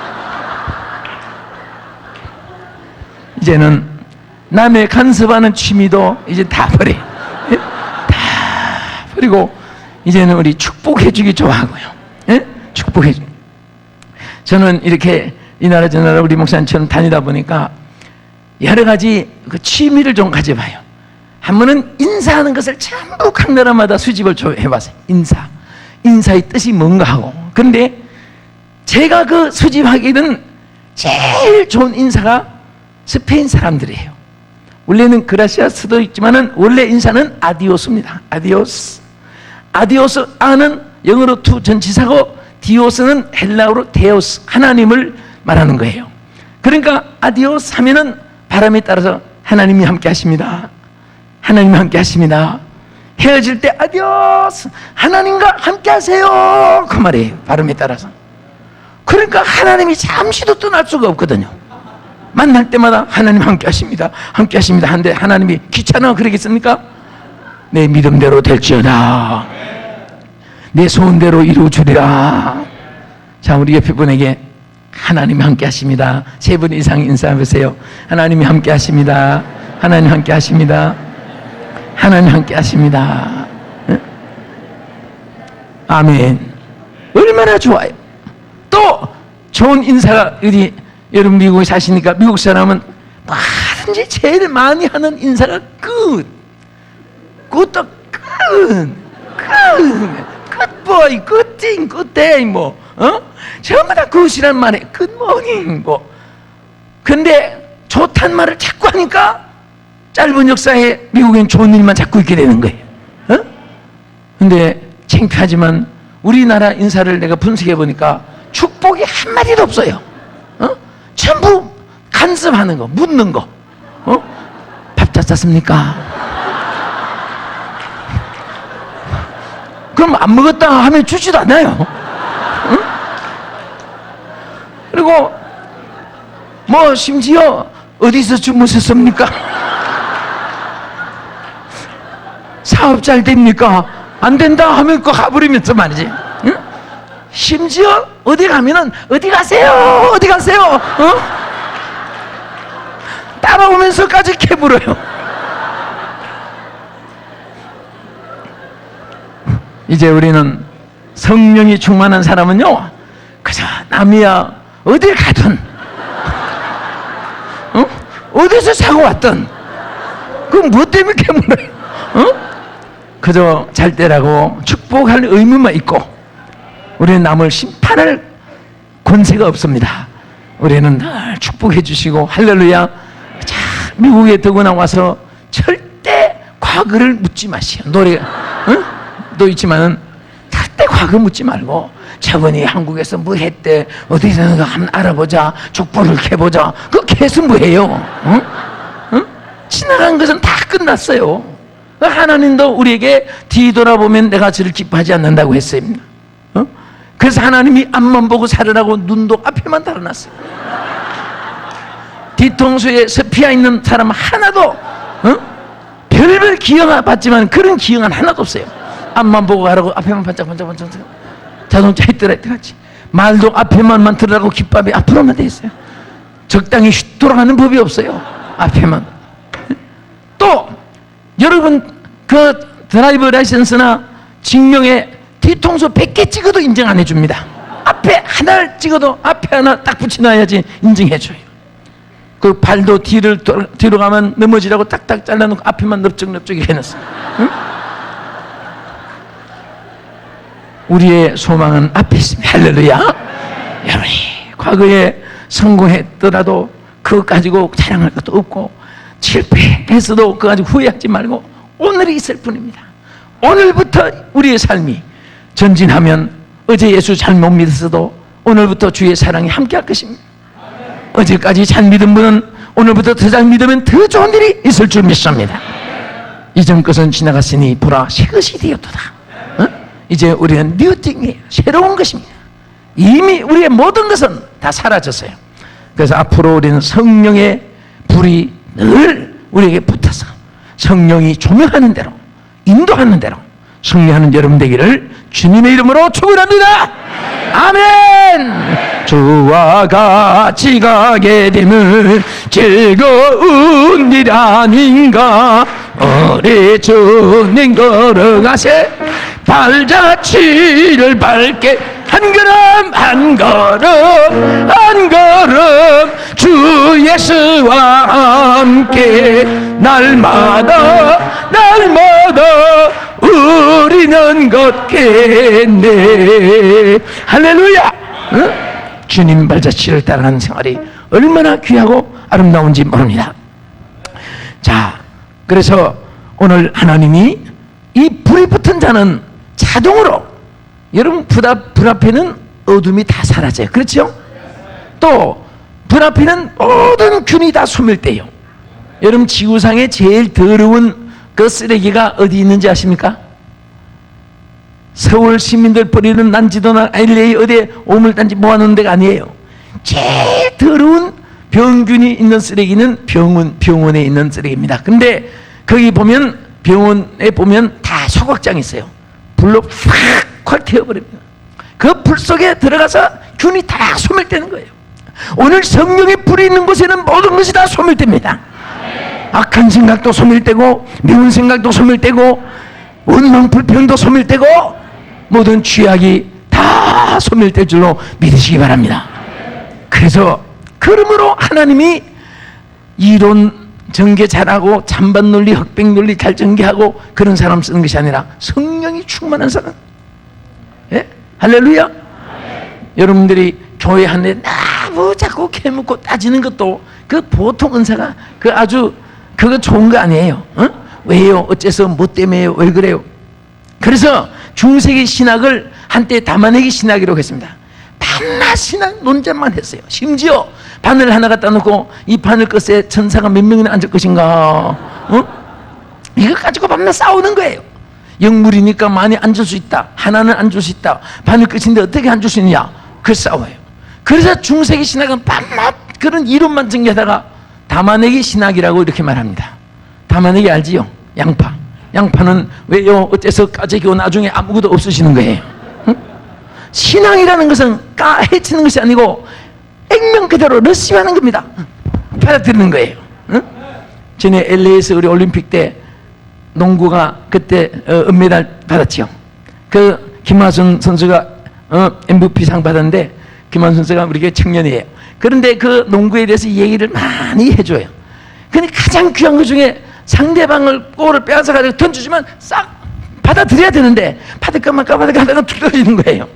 이제는 남의 간섭하는 취미도 이제 다 버려. 다 버리고 이제는 우리 축복해주기 좋아하고요. 예? 축복해주기. 저는 이렇게 이 나라 저 나라 우리 목사님처럼 다니다 보니까 여러 가지 그 취미를 좀 가져봐요. 한 번은 인사하는 것을 전부 각 나라마다 수집을 좀 해봤어요. 인사의 뜻이 뭔가 하고. 그런데 제가 그 수집하기는 제일 좋은 인사가 스페인 사람들이에요. 원래는 그라시아스도 있지만은 원래 인사는 아디오스입니다. 아디오스. 아디오스 아는 영어로 투 전치사고 디오스는 헬라어로 데오스 하나님을 말하는 거예요. 그러니까 아디오스 하면은 바람에 따라서 하나님이 함께 하십니다. 하나님이 함께 하십니다. 헤어질 때 아디오스 하나님과 함께 하세요 그 말이에요. 바람에 따라서. 그러니까 하나님이 잠시도 떠날 수가 없거든요. 만날 때마다 하나님 함께 하십니다. 함께 하십니다 하는데 하나님이 귀찮아 그러겠습니까? 내 믿음대로 될지어다. 내 소원대로 이루어주리라. 자, 우리 옆에 분에게 하나님이 함께 하십니다. 3분 이상 인사해보세요. 하나님이 함께 하십니다. 하나님 함께 하십니다. 하나님 함께 하십니다. 응? 아멘. 얼마나 좋아요. 또 좋은 인사가 어디 여러분 미국에 사시니까 미국 사람은 뭐든지 제일 많이 하는 인사가 굿도 굿보이 굿띵 굿데이 뭐 전부 다 굿이란 말에 굿모닝 뭐. 근데 좋단 말을 자꾸 하니까 짧은 역사에 미국엔 좋은 일만 자꾸 있게 되는 거예요. 근데 창피하지만 우리나라 인사를 내가 분석해 보니까 축복이 한마디도 없어요. 전부 간섭하는 거, 묻는 거. 밥 짰습니까? 그럼 안 먹었다 하면 주지도 않아요. 그리고 뭐 심지어 어디서 주무셨습니까? 사업 잘 됩니까? 안 된다 하면 그 가버리면서 말이지. 응? 심지어 어디 가면은 어디 가세요? 어디 가세요? 따라오면서까지 캐물어요. 이제 우리는 성령이 충만한 사람은요 그저 남이야 어딜 가든 어디서 사고 왔든 그건 뭐 때문에 캐물어요? 그저 잘 때라고 축복할 의무만 있고 우리는 남을 심판할 권세가 없습니다. 우리는 늘 축복해 주시고 할렐루야. 자, 미국에 더구나 와서 절대 과거를 묻지 마시오. 노래가 또 있지만은 절대 과거 묻지 말고 저번에 한국에서 뭐 했대, 어디서 한번 알아보자, 족보를 캐보자. 그거 캐서 뭐해요? 지나간 것은 다 끝났어요. 하나님도 우리에게 뒤돌아보면 내가 저를 기뻐하지 않는다고 했어요. 그래서 하나님이 앞만 보고 살으라고 눈도 앞에만 달아놨어요. 뒤통수에 스피아 있는 사람 하나도 별별 기형 받지만 그런 기형은 하나도 없어요. 앞만 보고 가라고 앞에만 반짝반짝 자동차 있더라 같이 말도 앞에만 들으라고 깃밥이 앞으로만 돼 있어요. 적당히 돌아가는 법이 없어요. 앞에만. 또 여러분 그 드라이버 라이센스나 증명에 뒤통수 100개 찍어도 인정 안 해줍니다. 앞에 하나를 찍어도 앞에 하나 딱 붙여놔야지 인정해줘요. 그 발도 뒤로 가면 넘어지라고 딱딱 잘라놓고 앞에만 넓적넓적 해놨어요. 응? 우리의 소망은 앞에 있습니다. 할렐루야. 여러분이 과거에 성공했더라도 그거 가지고 자랑할 것도 없고 실패했어도 그거 가지고 후회하지 말고 오늘이 있을 뿐입니다. 오늘부터 우리의 삶이 전진하면 어제 예수 잘 못 믿었어도 오늘부터 주의 사랑이 함께할 것입니다. 어제까지 잘 믿은 분은 오늘부터 더 잘 믿으면 더 좋은 일이 있을 줄 믿습니다. 이전 것은 지나갔으니 보라 새 것이 되었도다. 이제 우리는 뉴띵이에요. 새로운 것입니다. 이미 우리의 모든 것은 다 사라졌어요. 그래서 앞으로 우리는 성령의 불이 늘 우리에게 붙어서 성령이 조명하는 대로 인도하는 대로 승리하는 여러분 되기를 주님의 이름으로 축원합니다. 아멘. 주와 같이 가게 되면 즐거운 일 아닌가. 우리 주님 걸어가세 발자취를 밝게 한 걸음 한 걸음 한 걸음 주 예수와 함께 날마다 우리는 걷겠네. 할렐루야. 응? 주님 발자취를 따라가는 생활이 얼마나 귀하고 아름다운지 모릅니다. 자, 그래서 오늘 하나님이 이 불이 붙은 자는 자동으로 여러분 불 앞에는 어둠이 다 사라져요. 그렇죠? 또 불 앞에는 모든 균이 다 소멸돼요. 여러분 지구상에 제일 더러운 그 쓰레기가 어디 있는지 아십니까? 서울 시민들 버리는 난지도나 LA 어디에 오물단지 모아놓는 데가 아니에요. 제일 더러운 병균이 있는 쓰레기는 병원에 있는 쓰레기입니다. 근데 거기 보면 병원에 보면 다 소각장이 있어요. 불로 확 태워버립니다. 그 불 속에 들어가서 균이 다 소멸되는 거예요. 오늘 성령의 불이 있는 곳에는 모든 것이 다 소멸됩니다. 악한 생각도 소멸되고 미운 생각도 소멸되고 원망 불평도 소멸되고 모든 죄악이 다 소멸될 줄로 믿으시기 바랍니다. 그래서 그러므로 하나님이 이론 전개 잘하고 찬반 논리 흑백 논리 잘 전개하고 그런 사람 쓰는 것이 아니라 성령이 충만한 사람. 예? 할렐루야. 여러분들이 교회 하는데 너무 자꾸 캐묻고 따지는 것도 그 보통 은사가 그 아주 그거 좋은 거 아니에요. 왜요? 어째서 뭐 때문에요? 왜 그래요? 그래서 중세기 신학을 한때 담아내기 신학이라고 했습니다. 밤낮 신학 논쟁만 했어요. 심지어 바늘 하나 갖다 놓고 이 바늘 끝에 천사가 몇 명이나 앉을 것인가, 이거 가지고 밤낮 싸우는 거예요. 영물이니까 많이 앉을 수 있다, 하나는 앉을 수 있다, 바늘 끝인데 어떻게 앉을 수 있냐, 그 싸워요. 그래서 중세기 신학은 밤낮 그런 이론만 전개하다가 담아내기 신학이라고 이렇게 말합니다. 담아내기 알지요? 양파는 왜요? 어째서 까재기고 나중에 아무것도 없으시는 거예요. 신앙이라는 것은 해치는 것이 아니고 액면 그대로 러시하는 겁니다. 받아들이는 거예요. 전에 LA에서 우리 올림픽 때 농구가 그때 은메달 받았죠. 그 김하순 선수가 MVP상 받았는데 김하순 선수가 우리 청년이에요. 그런데 그 농구에 대해서 얘기를 많이 해줘요. 근데 가장 귀한 것 중에 상대방을 골을 빼앗아가지고 던져주면 싹 받아들여야 되는데 받을까 말까 하다가 툭 떨어지는 거예요.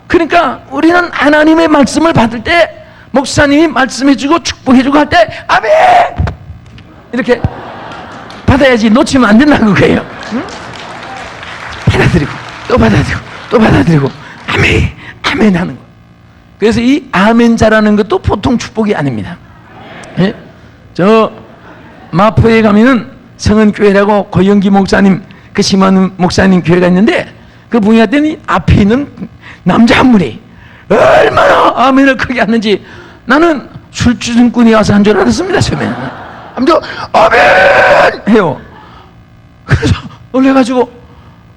그러니까 우리는 하나님의 말씀을 받을 때 목사님이 말씀해주고 축복해주고 할 때 아멘 이렇게 받아야지 놓치면 안 된다는 거예요. 응? 받아들이고 또 받아들이고 또 받아들이고 아멘 아멘 하는 거. 그래서 이 아멘 잘하는 것도 보통 축복이 아닙니다. 예? 저 마포에 가면은 성은교회라고 고영기 목사님 그 심한 목사님 교회가 있는데 그 분이 했더니 앞에 있는 남자 한 분이 얼마나 아멘을 크게 하는지 나는 술주정꾼이 와서 한 줄 알았습니다. 처음에는 아무튼 아멘 해요. 그래서 놀래가지고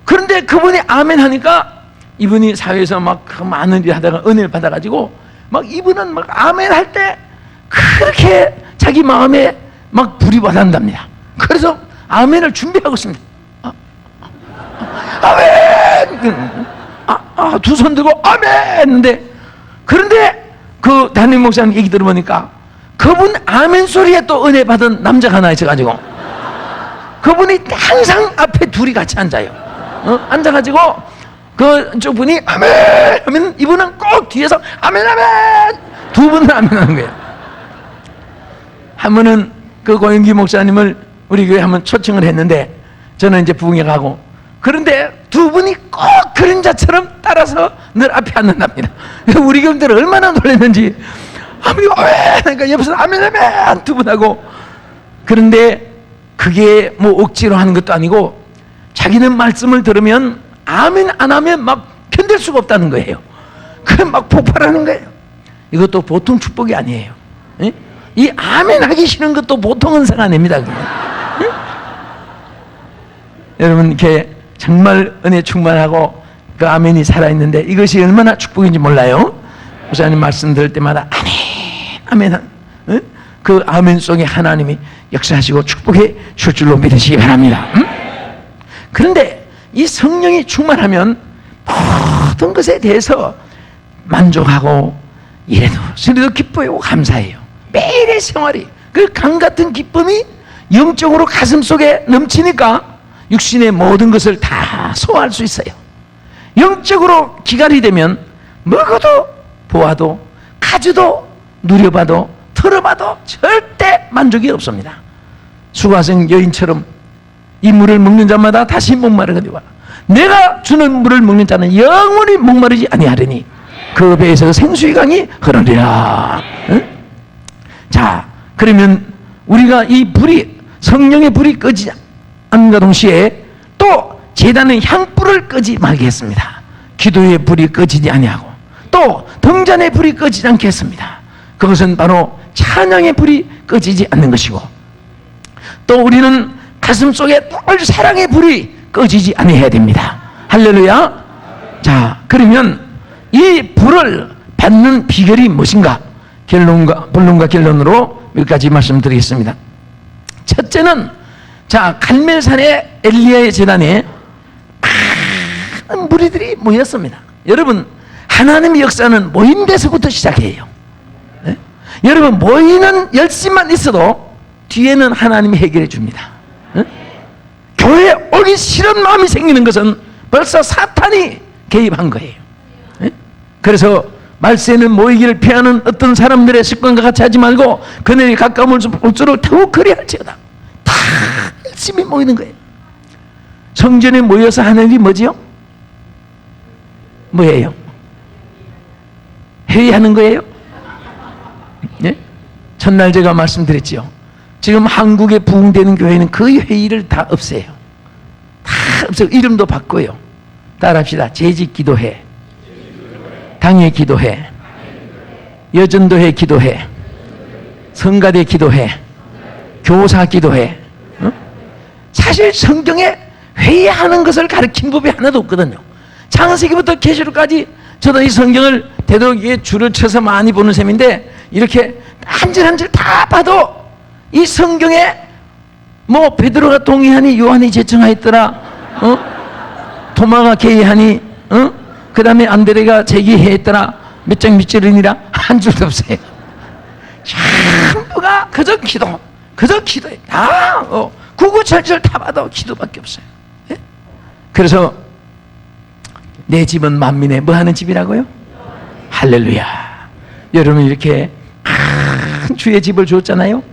그런데 그분이 아멘 하니까 이분이 사회에서 막 그 많은 일 하다가 은혜를 받아가지고 막 이분은 막 아멘 할 때 그렇게 자기 마음에 막 불이 받는답니다. 그래서 아멘을 준비하고 있습니다. 아멘! 두 손 들고 아멘! 했는데 그런데 그 담임 목사님 얘기 들어보니까 그분 아멘 소리에 또 은혜 받은 남자가 하나 있어가지고 그분이 항상 앞에 둘이 같이 앉아요. 앉아가지고 그쪽 분이 아멘! 하면 이분은 꼭 뒤에서 아멘! 아멘! 두 분은 아멘 하는 거예요. 한 번은 그 고영기 목사님을 우리 교회 한번 초청을 했는데 저는 이제 부흥회 가고 그런데 두 분이 꼭 그림자처럼 따라서 늘 앞에 앉는답니다. 우리 교인들은 얼마나 놀랐는지 아멘! 그러니까 옆에서 아멘! 아멘! 두 분하고 그런데 그게 뭐 억지로 하는 것도 아니고 자기는 말씀을 들으면 아멘 안 하면 막 견딜 수가 없다는 거예요. 그래 막 폭발하는 거예요. 이것도 보통 축복이 아니에요. 에? 이 아멘 하기 싫은 것도 보통 은사가 아닙니다. 여러분 이렇게 정말 은혜 충만하고 그 아멘이 살아있는데 이것이 얼마나 축복인지 몰라요. 목사님 말씀 들을 때마다 아멘 아멘 그 아멘 속에 하나님이 역사하시고 축복해 줄 줄로 믿으시기 바랍니다. 그런데 이 성령이 충만하면 모든 것에 대해서 만족하고 이래도 저래도 기뻐요. 감사해요. 매일의 생활이 그 강 같은 기쁨이 영적으로 가슴 속에 넘치니까 육신의 모든 것을 다 소화할 수 있어요. 영적으로 기갈이 되면 먹어도 보아도 가져도 누려봐도 들어봐도 절대 만족이 없습니다. 수가성 여인처럼 이 물을 먹는 자마다 다시 목마르거니와 내가 주는 물을 먹는 자는 영원히 목마르지 아니하리니 그 배에서 생수의 강이 흐르리라. 응? 자, 그러면 우리가 이 불이 성령의 불이 꺼지지 않는가 동시에 또 제단의 향불을 끄지 말게 했습니다. 기도의 불이 꺼지지 아니하고 또 등잔의 불이 꺼지지 않게 했습니다. 그것은 바로 찬양의 불이 꺼지지 않는 것이고 또 우리는 가슴 속에 늘 사랑의 불이 꺼지지 아니해야 됩니다. 할렐루야. 자, 그러면 이 불을 받는 비결이 무엇인가? 본론과 결론으로 몇 가지 말씀드리겠습니다. 첫째는 자 갈멜산의 엘리야의 제단에 많은 무리들이 모였습니다. 여러분 하나님의 역사는 모임에서부터 시작해요. 네? 여러분 모이는 열심만 있어도 뒤에는 하나님이 해결해 줍니다. 네? 교회에 오기 싫은 마음이 생기는 것은 벌써 사탄이 개입한 거예요. 네? 그래서 말세는 모이기를 피하는 어떤 사람들의 습관과 같이 하지 말고 그들이 가까울수록 더욱 그리할지어다. 다 열심히 모이는 거예요. 성전에 모여서 하는 일이 뭐지요? 뭐예요? 회의하는 거예요? 네? 첫날 제가 말씀드렸지요. 지금 한국에 부흥되는 교회는 그 회의를 다 없애요. 다 없애요. 이름도 바꿔요. 따라합시다. 재직기도회, 당회 기도회, 여전도회 기도회, 성가대 기도회, 교사 기도회. 사실 성경에 회의하는 것을 가르친 법이 하나도 없거든요. 창세기부터 계시록까지 저도 이 성경을 되도록 줄을 쳐서 많이 보는 셈인데 이렇게 한 줄 한 줄 다 봐도 이 성경에 뭐 베드로가 동의하니 요한이 제청하였더라, 도마가 개의하니, 그 다음에 안드레가 제기했더라, 몇 장 밑줄이니라 한 줄도 없어요. 전부가 그저 기도, 그저 기도해. 구구절절 다 봐도 기도밖에 없어요. 예? 그래서 내 집은 만민의 뭐 하는 집이라고요? 할렐루야. 여러분 이렇게 주의 집을 주었잖아요.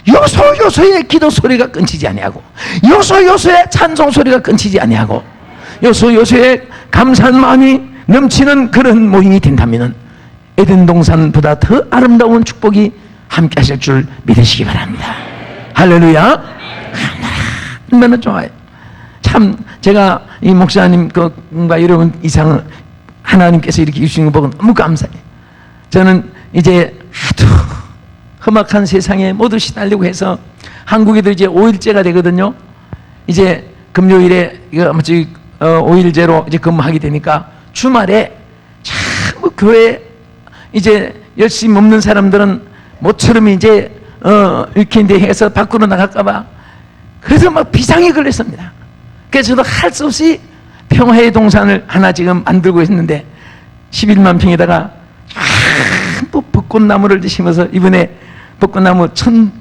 요소요소의 기도 소리가 끊기지 아니하고, 요소요소의 찬송 소리가 끊기지 아니하고, 요소요소의 감사한 마음이 넘치는 그런 모임이 된다면 에덴 동산보다 더 아름다운 축복이 함께 하실 줄 믿으시기 바랍니다. 할렐루야. 얼마나 좋아요. 참 제가 이 목사님 과 여러분 이상 하나님께서 이렇게 주시는 거 보고 너무 감사해요. 저는 이제 하도 험악한 세상에 모두 시달리고 해서 한국에도 이제 5일제가 되거든요. 이제 금요일에 이거 5일제로 이제 근무하게 되니까 주말에 참 교회 이제 열심히 없는 사람들은 모처럼 이제 이렇게 이제 해서 밖으로 나갈까봐 그래서 막 비상이 걸렸습니다. 그래서 저도 할 수 없이 평화의 동산을 하나 지금 만들고 있는데 11만 평에다가 전부 벚꽃나무를 심어서 이번에 벚꽃나무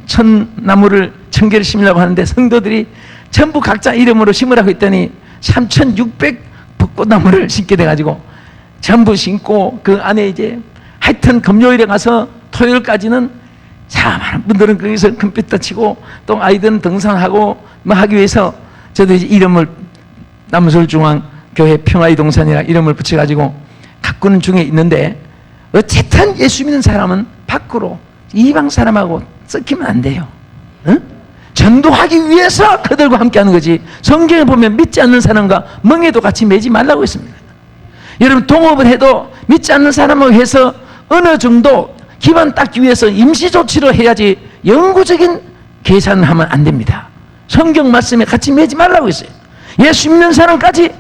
천나무를 1000개를 심으려고 하는데 성도들이 전부 각자 이름으로 심으라고 했더니 3600 벚꽃나무를 심게 돼가지고 전부 심고 그 안에 이제 하여튼 금요일에 가서 토요일까지는 자 많은 분들은 거기서 컴퓨터 치고 또 아이들은 등산하고 뭐 하기 위해서 저도 이제 이름을 남서울중앙교회 평화의 동산이라 이름을 붙여가지고 가꾸는 중에 있는데 어쨌든 예수 믿는 사람은 밖으로 이방 사람하고 섞이면 안 돼요. 응? 전도하기 위해서 그들과 함께하는 거지. 성경에 보면 믿지 않는 사람과 멍에도 같이 매지 말라고 했습니다. 여러분 동업을 해도 믿지 않는 사람하고 해서 어느 정도 기반 닦기 위해서 임시조치로 해야지 영구적인 계산을 하면 안 됩니다. 성경 말씀에 같이 매지 말라고 했어요. 예수 믿는 사람까지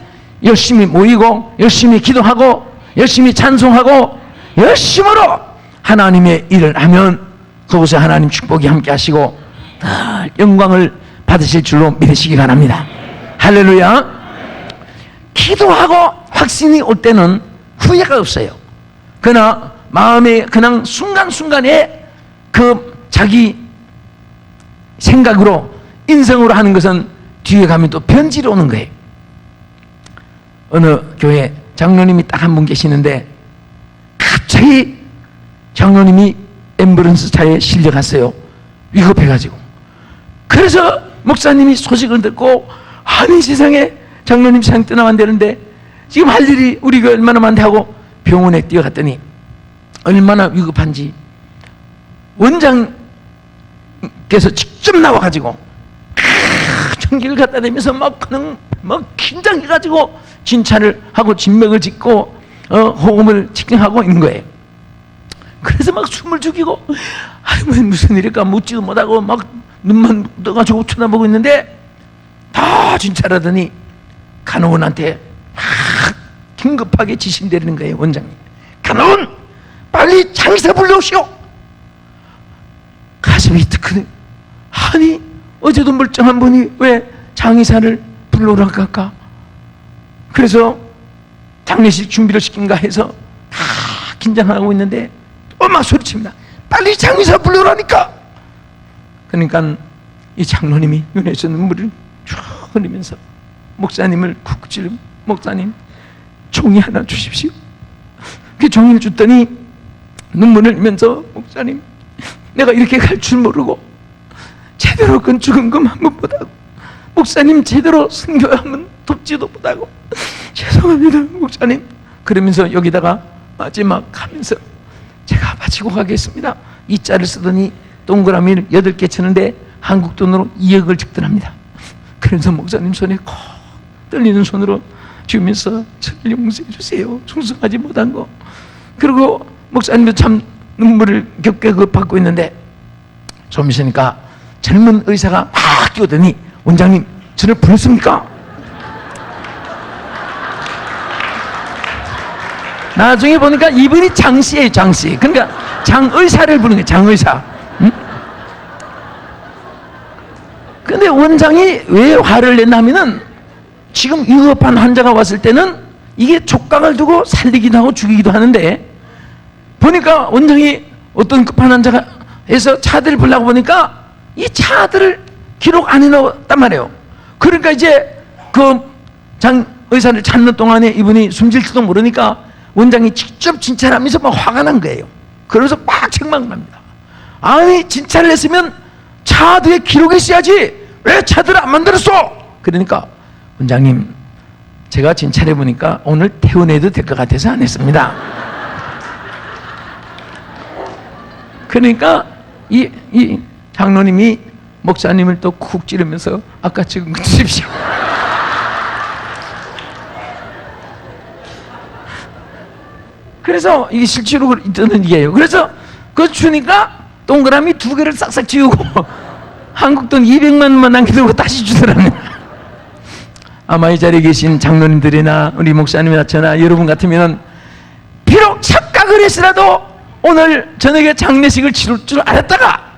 열심히 모이고 열심히 기도하고 열심히 찬송하고 열심으로 하나님의 일을 하면 그곳에 하나님 축복이 함께 하시고 영광을 받으실 줄로 믿으시기 바랍니다. 할렐루야. 기도하고 확신이 올 때는 후회가 없어요. 그러나 마음의 그냥 순간순간에 그 자기 생각으로 인성으로 하는 것은 뒤에 가면 또 변질이 오는 거예요. 어느 교회 장로님이 딱 한 분 계시는데 갑자기 장로님이 앰뷸런스 차에 실려갔어요. 위급해가지고. 그래서 목사님이 소식을 듣고 아니 세상에 장로님 세상 떠나간다는데 지금 할 일이 우리가 얼마나 많다 하고 병원에 뛰어갔더니 얼마나 위급한지 원장께서 직접 나와가지고 전기를 갖다 대면서 막 긴장해가지고 진찰을 하고 진맥을 짓고 호흡을 측정하고 있는 거예요. 그래서 막 숨을 죽이고 무슨 일일까 묻지도 못하고 막 눈만 떠가지고 쳐다보고 있는데 다 진찰하더니 간호원한테 막 긴급하게 지시 내리는 거예요. 원장님, 간호원 빨리 장의사 불러오시오. 가슴이 뜨거워요. 아니 어제도 멀쩡한 분이 왜 장의사를 불러오라고 할까? 그래서 장례식 준비를 시킨가 해서 다 긴장하고 있는데 엄마 소리칩니다. 빨리 장의사 불러오라니까. 그러니까 이 장로님이 눈에서 눈물을 쭉 흘리면서 목사님을 쿡 찌르고 목사님 종이 하나 주십시오. 그 종이를 줬더니 눈물을 흘리면서 목사님 내가 이렇게 갈 줄 모르고 제대로 건축은 금 한 번 못하고 목사님 제대로 선교 한번 돕지도 못하고 죄송합니다 목사님. 그러면서 여기다가 마지막 하면서 제가 바치고 가겠습니다. 이 자를 쓰더니 동그라미를 8개 치는데 한국 돈으로 2억을 적더랍니다. 그래서 목사님 손에 콕 떨리는 손으로 주면서 저를 용서해 주세요. 충성하지 못한 거. 그리고 목사님도 참 눈물을 겹게 받고 있는데 좀 있으니까 젊은 의사가 막 뛰어오더니 원장님 저를 부르십니까? 나중에 보니까 이분이 장씨예요. 장씨. 그러니까 장의사를 부르는 거예요. 장의사. 응? 근데 원장이 왜 화를 냈냐면은 지금 위급한 환자가 왔을 때는 이게 촉각을 두고 살리기도 하고 죽이기도 하는데 보니까 원장이 어떤 급한 환자가 해서 차들을 불라고 보니까 이 차들을 기록 안 해놓았단 말이에요. 그러니까 이제 그 장 의사를 찾는 동안에 이분이 숨질지도 모르니까 원장이 직접 진찰하면서 막 화가 난 거예요. 그래서 막 책망을 합니다. 아니 진찰을 했으면 차 뒤에 기록이 있어야지 왜 차들을 안 만들었어? 그러니까 원장님 제가 진찰해 보니까 오늘 퇴원해도 될 것 같아서 안 했습니다. 그러니까 이 장로님이 목사님을 또 쿡 찌르면서 아까 찍은 거 주십시오. 그래서 이게 실제로 있던 일이에요. 그래서 그거 주니까 동그라미 2개를 싹싹 지우고 한국 돈 200만 원만 남겨두고 다시 주더라고요. 아마 이 자리에 계신 장로님들이나 우리 목사님이나 저나 여러분 같으면 비록 착각을 했으라도 오늘 저녁에 장례식을 치를 줄 알았다가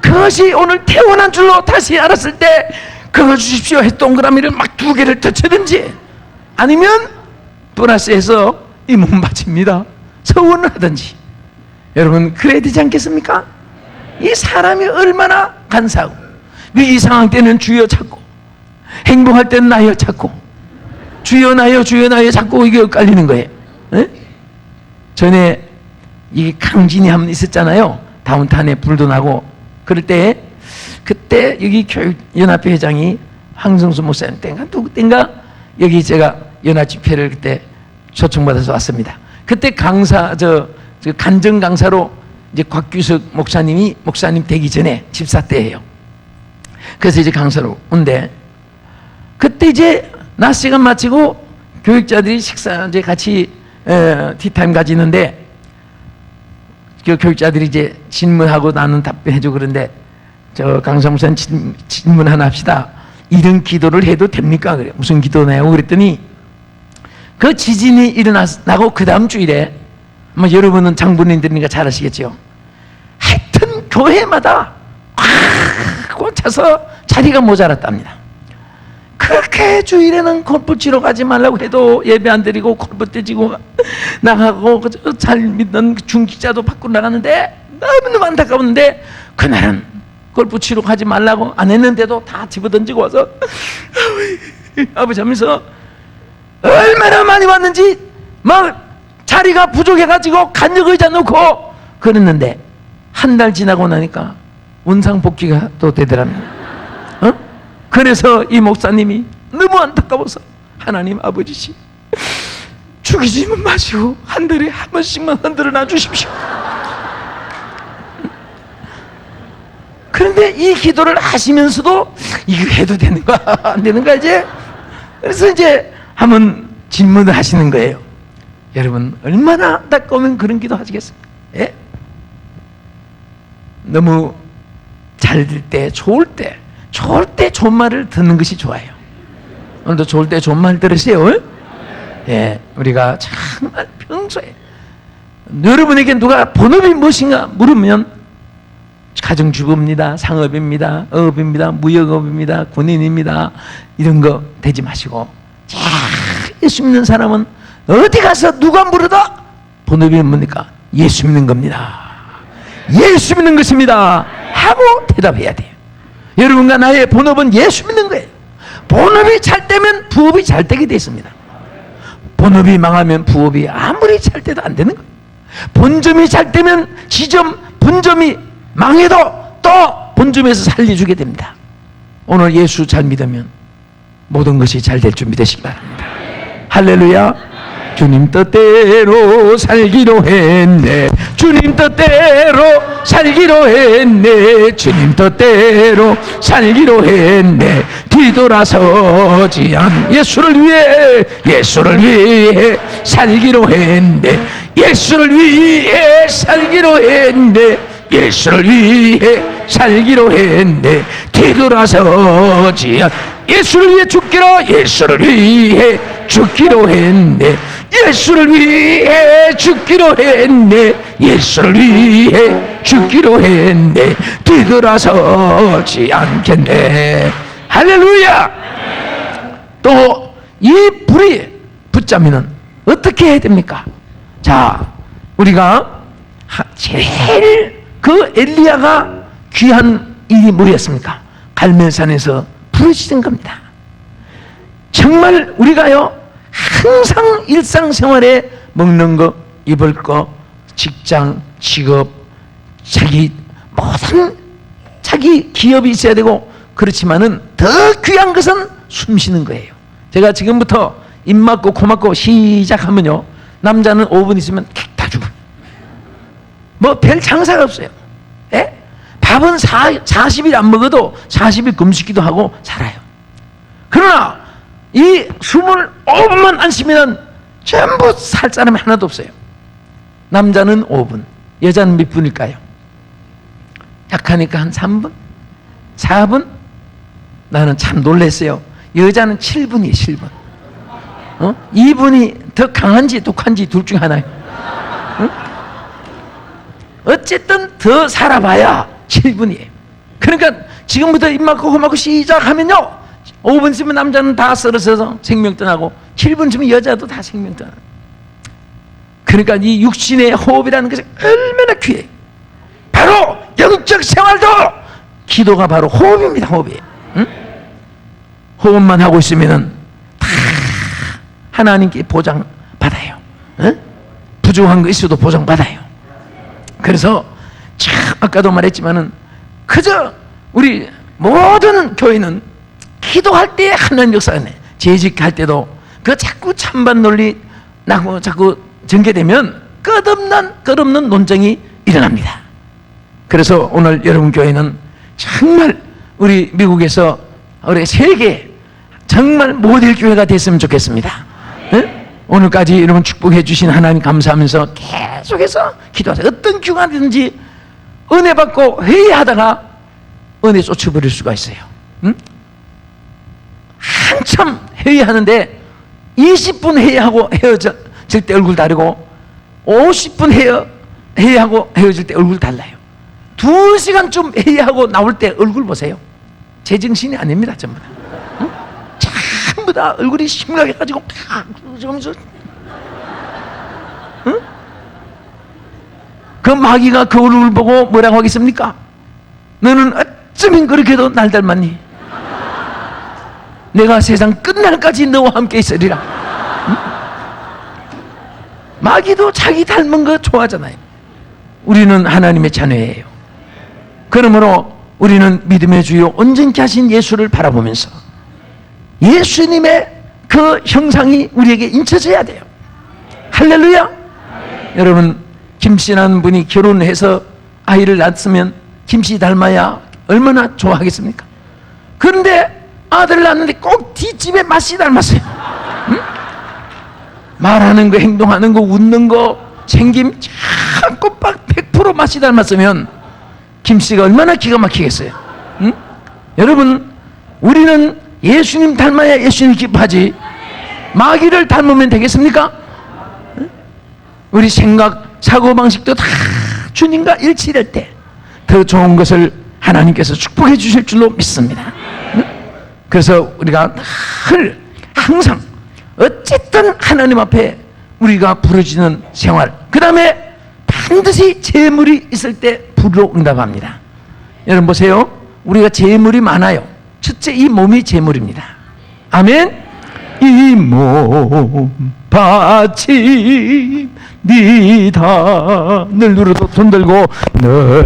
그것이 오늘 퇴원한 줄로 다시 알았을 때 그거 주십시오 해서 동그라미를 막 2개를 더 쳐든지 아니면 플러스해서 이 몸 바칩니다 서원을 하든지 여러분 그래야 되지 않겠습니까? 이 사람이 얼마나 간사하고 위기 상황 때는 주여 찾고 행복할 때는 나여 찾고 주여 나여 주여 나여 찾고 이게 엇갈리는 거예요. 에? 전에 이 강진이 한 번 있었잖아요. 다운타운에 불도 나고 그럴 때 그때 여기 교육연합회 회장이 황성수 목사님 땐가 누구 땐가 여기 제가 연합 집회를 그때 초청받아서 왔습니다. 그때 강사 저 간증 강사로 이제 곽규석 목사님이 목사님 되기 전에 집사 때예요. 그래서 이제 강사로 온대. 그때 이제 낮 시간 마치고 교육자들이 식사 이제 같이 티타임 가지는데 그 교육자들이 이제 질문하고 나는 답변해주고 그런데 저 강사 목사님 질문 하나 합시다. 이런 기도를 해도 됩니까? 그래. 무슨 기도나요? 그랬더니 그 지진이 일어나고 그 다음 주일에 아마 여러분은 장본인들이니까 잘 아시겠죠. 하여튼 교회마다 꽉 차서 자리가 모자랐답니다. 그렇게 주일에는 골프 치러 가지 말라고 해도 예배 안 드리고 골프 떼지고 나가고 잘 믿는 중직자도 밖으로 나가는데 너무너무 안타까웠는데 그날은 골프 치러 가지 말라고 안 했는데도 다 집어던지고 와서 아버지 하면서 얼마나 많이 왔는지 막 자리가 부족해가지고 간역의자 놓고 그랬는데 한 달 지나고 나니까 원상복귀가 또 되더랍니다. 그래서 이 목사님이 너무 안타까워서 하나님 아버지시 죽이지 마시고 한 달에 한 번씩만 흔들어 놔 주십시오. 그런데 이 기도를 하시면서도 이거 해도 되는가 안 되는가 이제 그래서 이제 한번 질문을 하시는 거예요. 여러분 얼마나 안타까우면 그런 기도 하시겠습니까? 예? 너무 잘 될 때 좋을 때 좋은 말을 듣는 것이 좋아요. 오늘도 좋을 때 좋은 말 들으세요. 예, 우리가 정말 평소에 여러분에게 누가 본업이 무엇인가 물으면 가정주부입니다, 상업입니다, 어업입니다, 무역업입니다, 군인입니다 이런 거 되지 마시고 잘 예수 믿는 사람은 어디 가서 누가 물어도 본업이 뭡니까? 예수 믿는 겁니다. 예수 믿는 것입니다 하고 대답해야 돼요. 여러분과 나의 본업은 예수 믿는 거예요. 본업이 잘 되면 부업이 잘 되게 되어 있습니다. 본업이 망하면 부업이 아무리 잘 돼도 안 되는 거예요. 본점이 잘 되면 지점, 본점이 망해도 또 본점에서 살려주게 됩니다. 오늘 예수 잘 믿으면 모든 것이 잘 될 줄 믿으시기 바랍니다. 할렐루야. 주님 뜻대로 살기로 했네. 주님 뜻대로 살기로 했네. 주님 뜻대로 살기로 했네. 뒤돌아서지 않 예수를 위해 살기로 했네. 예수를 위해 살기로 했네. 예수를 위해 살기로 했네. 뒤돌아서지 않 예수를 위해 예수를 위해 죽기로 했네. 예수를 위해 죽기로 했네. 예수를 위해 죽기로 했네. 뒤돌아서지 않겠네. 할렐루야. 또 이 불이 붙자면은 어떻게 해야 됩니까? 자, 우리가 제일 그 엘리야가 귀한 일이 뭐였습니까? 갈멜산에서 부르시는 겁니다. 정말 우리가요 항상 일상생활에 먹는 거, 입을 거, 직장, 직업, 자기 모든 자기 기업이 있어야 되고, 그렇지만은 더 귀한 것은 숨 쉬는 거예요. 제가 지금부터 입 막고 코 막고 시작하면요, 남자는 5분 있으면 다 죽어. 뭐 별 장사가 없어요. 예? 밥은 40일 안 먹어도 40일 금식기도 하고 살아요. 그러나 이 숨을 5분만 안 쉬면 전부 살 사람이 하나도 없어요. 남자는 5분, 여자는 몇 분일까요? 약하니까 한 3분? 4분? 나는 참 놀랐어요. 여자는 7분이에요, 7분. 2분이 더 강한지 독한지 둘 중 하나예요. 어쨌든 더 살아봐야 7분이에요. 그러니까 지금부터 입 막고 코 막고 시작하면요, 5분 있으면 남자는 다 쓰러져서 생명 떠나고 7분 있으면 여자도 다 생명 떠나요. 그러니까 이 육신의 호흡이라는 것이 얼마나 귀해요. 바로 영적 생활도 기도가 바로 호흡입니다. 호흡이에요. 응? 호흡만 하고 있으면은 다 하나님께 보장받아요. 응? 부족한 거 있어도 보장받아요. 그래서 참 아까도 말했지만은 그저 우리 모든 교회는 기도할 때 하나님 역사가 네, 재직할 때도 그 자꾸 찬반 논리 나고 자꾸 전개되면 끝없는 논쟁이 일어납니다. 그래서 오늘 여러분 교회는 정말 우리 미국에서 우리 세계 정말 모델 교회가 됐으면 좋겠습니다. 네? 오늘까지 여러분 축복해 주신 하나님 감사하면서 계속해서 기도하세요. 어떤 교회든지 은혜 받고 회의하다가 은혜 쫓아버릴 수가 있어요. 응? 한참 회의하는데 20분 회의하고 헤어질 때 얼굴 다르고 50분 회의하고 헤어질 때 얼굴 달라요. 2시간쯤 회의하고 나올 때 얼굴 보세요. 제정신이 아닙니다. 전부 다. 응? 전부 다 얼굴이 심각해 가지고 그러면서 응? 그 마귀가 그 얼굴 보고 뭐라고 하겠습니까? 너는 어쩌면 그렇게도 날 닮았니? 내가 세상 끝날까지 너와 함께 있으리라. 응? 마귀도 자기 닮은 거 좋아하잖아요. 우리는 하나님의 자녀예요. 그러므로 우리는 믿음의 주요 온전케 하신 예수를 바라보면서 예수님의 그 형상이 우리에게 인쳐져야 돼요. 할렐루야. 여러분, 김씨라는 분이 결혼해서 아이를 낳았으면 김씨 닮아야 얼마나 좋아하겠습니까? 그런데 아들을 낳았는데 꼭 뒷집에 맛이 닮았어요. 응? 말하는 거, 행동하는 거, 웃는 거, 생김 참 꼬박 100% 맛이 닮았으면 김씨가 얼마나 기가 막히겠어요. 응? 여러분, 우리는 예수님 닮아야 예수님 기뻐하지 마귀를 닮으면 되겠습니까? 응? 우리 생각, 사고방식도 다 주님과 일치할 때 더 좋은 것을 하나님께서 축복해 주실 줄로 믿습니다. 응? 그래서 우리가 늘 항상 어쨌든 하나님 앞에 우리가 부르짖는 생활, 그 다음에 반드시 재물이 있을 때 부르러 응답합니다. 여러분 보세요. 우리가 재물이 많아요. 첫째, 이 몸이 재물입니다. 아멘. 이 몸 바칩니다. 늘 누르도 손 들고 늘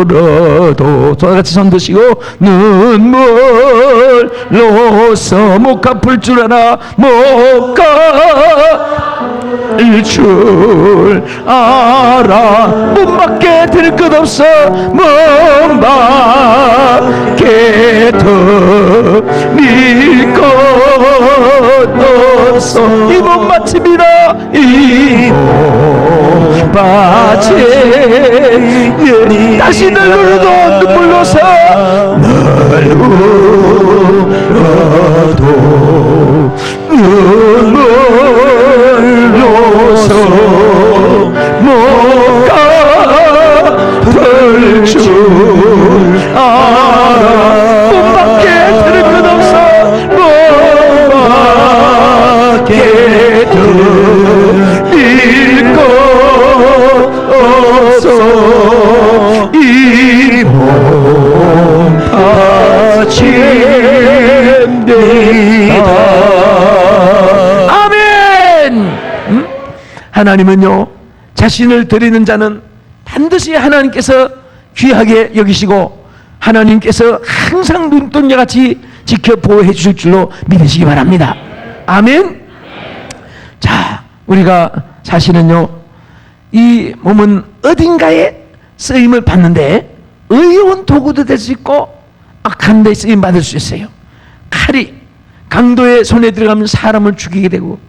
누르도 저같이 손 드시고 눈물로서 못 갚을 줄 알아 못 갚을 줄 알아 못 받게 될 것 없어 못 받게 될 것 없어 이 몸 바칩니다. 이 몸 바치 다시 늘 누르도 눈물로서 늘 울어도 눈물로서 못 갚을 줄 알아 못 받게 될 것 없어 못 받게 될 것 없어 이 몸 바칩니다. 아멘. 하나님은요, 자신을 드리는 자는 반드시 하나님께서 귀하게 여기시고 하나님께서 항상 눈동자같이 지켜 보호해 주실 줄로 믿으시기 바랍니다. 아멘. 자, 우리가 사실은요, 이 몸은 어딘가에 쓰임을 받는데 의로운 도구도 될 수 있고 악한 데 쓰임 받을 수 있어요. 칼이 강도의 손에 들어가면 사람을 죽이게 되고,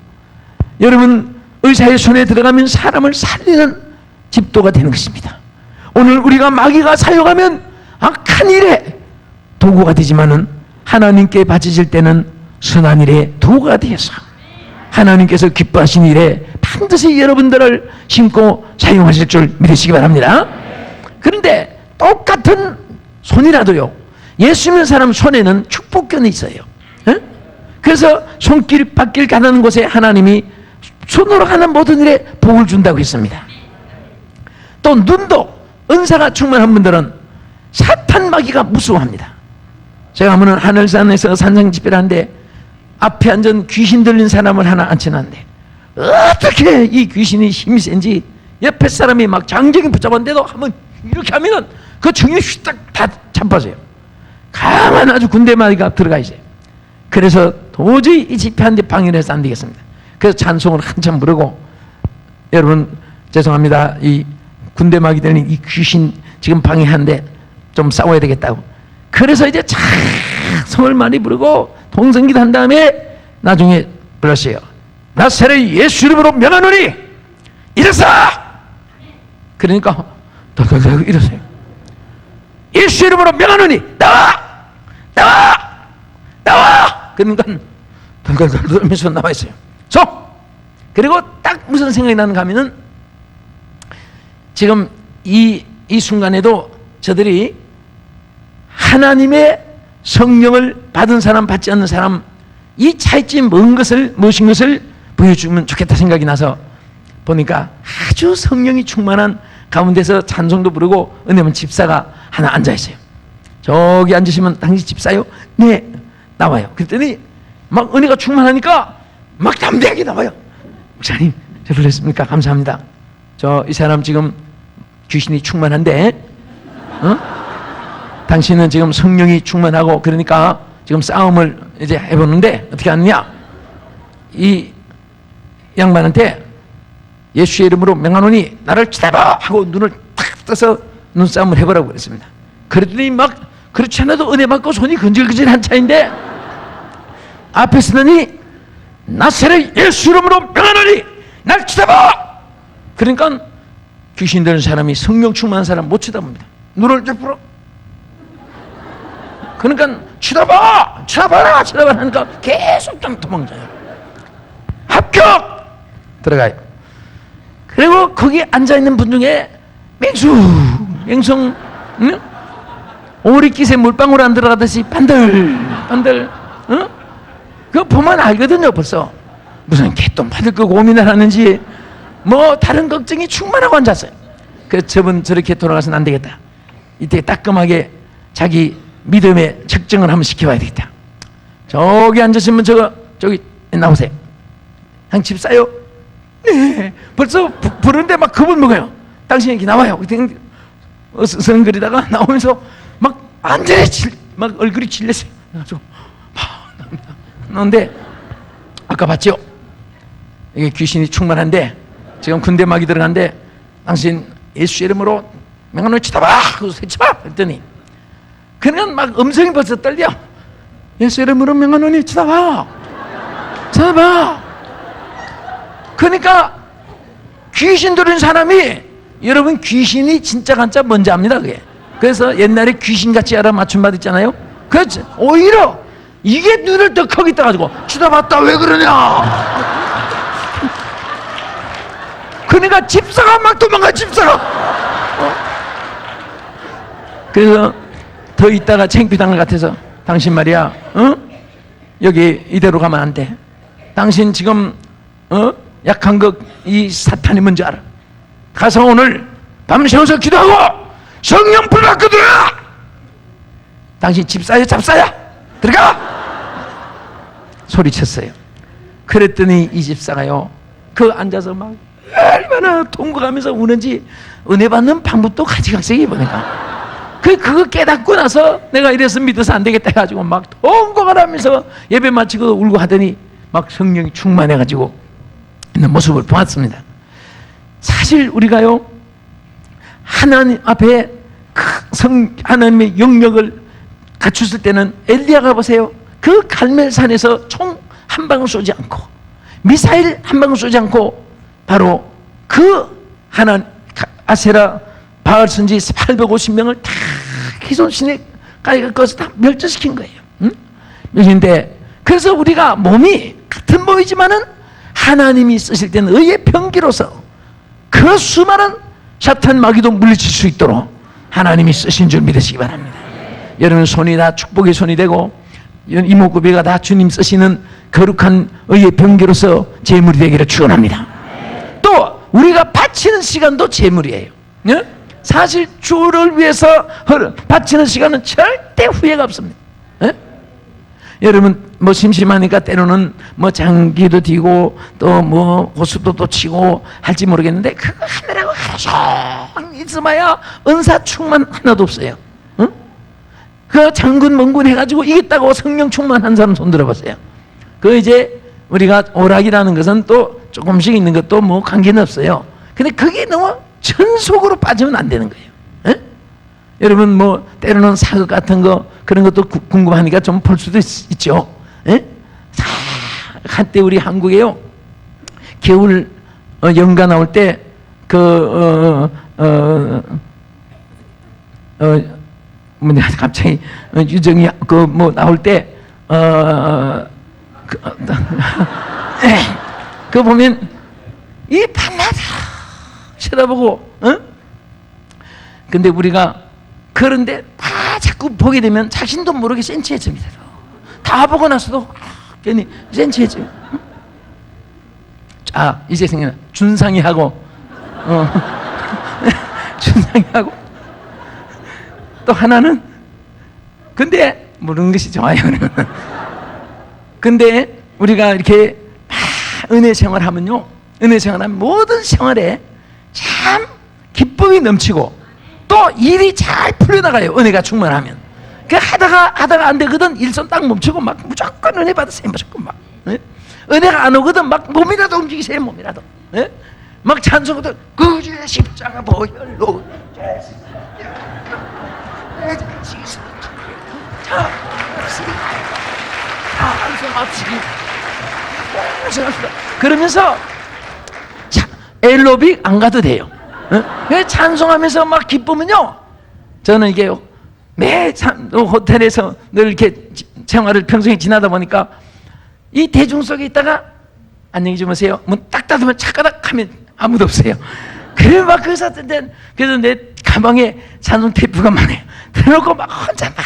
여러분 의사의 손에 들어가면 사람을 살리는 집도가 되는 것입니다. 오늘 우리가 마귀가 사용하면 악한 일에 도구가 되지만은 하나님께 바치실 때는 선한 일에 도구가 되어서 하나님께서 기뻐하신 일에 반드시 여러분들을 심고 사용하실 줄 믿으시기 바랍니다. 그런데 똑같은 손이라도요, 예수 믿는 사람 손에는 축복권이 있어요. 에? 그래서 손길 받길 가는 곳에 하나님이 손으로 하는 모든 일에 복을 준다고 했습니다. 또 눈도 은사가 충만한 분들은 사탄 마귀가 무서워합니다. 제가 한번 하늘산에서 산상 집회를 하는데 앞에 앉은 귀신 들린 사람을 하나 앉혀놨는데 어떻게 이 귀신이 힘이 센지 옆에 사람이 막 장정이 붙잡았는데도 한번 이렇게 하면은 그 정이 휘딱 다 잡아져요. 강한 아주 군대 마귀가 들어가 있어요. 그래서 도저히 이 집회하는데 방해를 해서 안 되겠습니다. 그래서 찬송을 한참 부르고, 여러분 죄송합니다, 이 군대 마귀 들린 이 귀신 지금 방해하는데 좀 싸워야 되겠다고. 그래서 이제 찬송을 많이 부르고 동성기도 한 다음에 나중에 불렀어요. 나사렛 예수 이름으로 명하노니 일어서. 그러니까 덜덜덜 일어서요. 예수 이름으로 명하노니 나와 나와 나와. 그러니까 덜덜덜 떨면서 나와 있어요. 그리고 딱 무슨 생각이 나는가 하면은 지금 이 순간에도 저들이 하나님의 성령을 받은 사람 받지 않는 사람 이 차이점 무엇인 것을 보여주면 좋겠다 생각이 나서 보니까 아주 성령이 충만한 가운데서 찬송도 부르고 은혜문 집사가 하나 앉아 있어요. 저기 앉으시면 당신 집사요? 네, 나와요. 그랬더니 막 은혜가 충만하니까 막 담대하게 나와요. 목사님, 저 불렀습니까? 감사합니다. 이 사람 지금 귀신이 충만한데, 당신은 지금 성령이 충만하고 그러니까 지금 싸움을 이제 해보는데 어떻게 하느냐? 이 양반한테 예수의 이름으로 명하노니 나를 쳐다봐 하고 눈을 탁 떠서 눈싸움을 해보라고 그랬습니다. 그랬더니 막 그렇지 않아도 은혜 받고 손이 근질근질한 차인데 앞에 서더니 나사렛 예수 이름으로 명하노니 날 쳐다봐. 그러니까 귀신 들린 사람이 성령 충만한 사람 못 쳐다봅니다. 눈을 쭉 그러니까 쳐다봐라 하니까 계속 좀 도망쳐요. 합격! 들어가요. 그리고 거기 앉아있는 분 중에 맹성 응? 오리깃에 물방울 안 들어가듯이 반들 그거 보면 알거든요. 벌써 무슨 개똥 받을 거 고민을 하는지 뭐 다른 걱정이 충만하고 앉았어요. 그래서 저분 저렇게 돌아가서는 안 되겠다. 이때 따끔하게 자기 믿음의 측정을 한번 시켜봐야 되겠다. 저기 앉으시면 저기 나오세요. 형 집사요? 네. 벌써 부르는데 막 겁을 먹어요. 당신이 이렇게 나와요. 어슬렁거리다가 나오면서 막 완전히 막 얼굴이 질렸어요. 그래서 나오는데 아까 봤죠? 이게 귀신이 충만한데 지금 군대 막이 들어간데 당신 예수 이름으로 명함을 쳐다봐 하고 세쳐봐 했더니 그냥 막 음성이 벌써 떨려. 예수 이름으로 명하노니 쳐다봐. 그러니까 귀신 들은 사람이, 여러분 귀신이 진짜 가짜 뭔지 압니다. 그게. 그래서 옛날에 귀신같이 알아맞춤 받 있잖아요. 그렇지. 오히려 이게 눈을 더 크게 떠가지고 쳐다봤다 왜 그러냐. 그러니까 집사가 막 도망가. 집사가 그래서 더 있다가 창피당할 것 같아서 당신 말이야, 여기 이대로 가면 안 돼. 당신 지금 약한 것 이 사탄이 뭔지 알아. 가서 오늘 밤새워서 기도하고 성령 불 받고 들어가. 당신 집사야 잡사야 들어가 소리쳤어요. 그랬더니 이 집사가요 그 앉아서 막 얼마나 통곡하면서 우는지 은혜 받는 방법도 가지각색이 보니까 그거 깨닫고 나서 내가 이래서 믿어서 안 되겠다 해가지고 막 통곡을 하면서 예배 마치고 울고 하더니 막 성령이 충만해가지고 있는 모습을 보았습니다. 사실 우리가요, 하나님 앞에 하나님의 영역을 갖췄을 때는 엘리야가 보세요. 그 갈멜산에서 총 한 방울 쏘지 않고 미사일 한 방울 쏘지 않고 바로 그 아세라 바알 선지 850명을 다 기손신에까지 꺼서 다 멸절시킨 거예요. 응? 멸절인데 그래서 우리가 몸이 같은 몸이지만은 하나님이 쓰실 때는 의의 병기로서 그 수많은 사탄 마귀도 물리칠 수 있도록 하나님이 쓰신 줄 믿으시기 바랍니다. 여러분 손이 다 축복의 손이 되고 이목구비가 다 주님 쓰시는 거룩한 의의 병기로서 제물이 되기를 축원합니다. 또 우리가 바치는 시간도 제물이에요. 네? 사실 주를 위해서 바치는 시간은 절대 후회가 없습니다. 네? 여러분 뭐 심심하니까 때로는 뭐 장기도 뒤고 또 뭐 고수도 치고 할지 모르겠는데 그거 하느라고 하루 종일 있어봐야 은사 충만 하나도 없어요. 응? 그 장군 멍군 해가지고 이겼다고 성령 충만한 사람 손 들어보세요. 그 이제 우리가 오락이라는 것은 또 조금씩 있는 것도 뭐 관계는 없어요. 근데 그게 너무 전속으로 빠지면 안 되는 거예요. 에? 여러분 뭐 때로는 사극 같은 거 그런 것도 궁금하니까 좀 볼 수도 있죠. 에? 한때 우리 한국에요 겨울 연가 나올 때 뭐냐 갑자기 유정이 그 뭐 나올 때 그 보면 이 밤마다 쳐다보고, 근데 우리가 그런데 다 자꾸 보게 되면 자신도 모르게 센치해집니다. 다 보고 나서도 괜히 센치해져요. 자, 이제 생각나. 준상이 하고, 준상이 하고, 또 하나는, 근데 모르는 것이 좋아요. 근데 우리가 이렇게 은혜 생활하면요, 은혜 생활하면 모든 생활에 참 기쁨이 넘치고 또 일이 잘 풀려나가요. 은혜가 충만하면. 그 하다가 안 되거든 일손 딱 멈추고 막 무조건 은혜 받으세요. 무조건 막. 네? 은혜가 안 오거든 막 몸이라도 움직이세요. 몸이라도. 네? 막 찬송하다 구주의 십자가 보혈로 그러면서 에어로빅 안 가도 돼요. 왜 찬송하면서 막 기쁘면요. 저는 이게 매 호텔에서 늘 이렇게 생활을 평생에 지나다 보니까 이 대중 속에 있다가 안녕히 주무세요. 문 딱 닫으면 차가닥 하면 아무도 없어요. 그래 막 그래서 내 가방에 찬송 테이프가 많아요. 들어놓고 막 혼자 막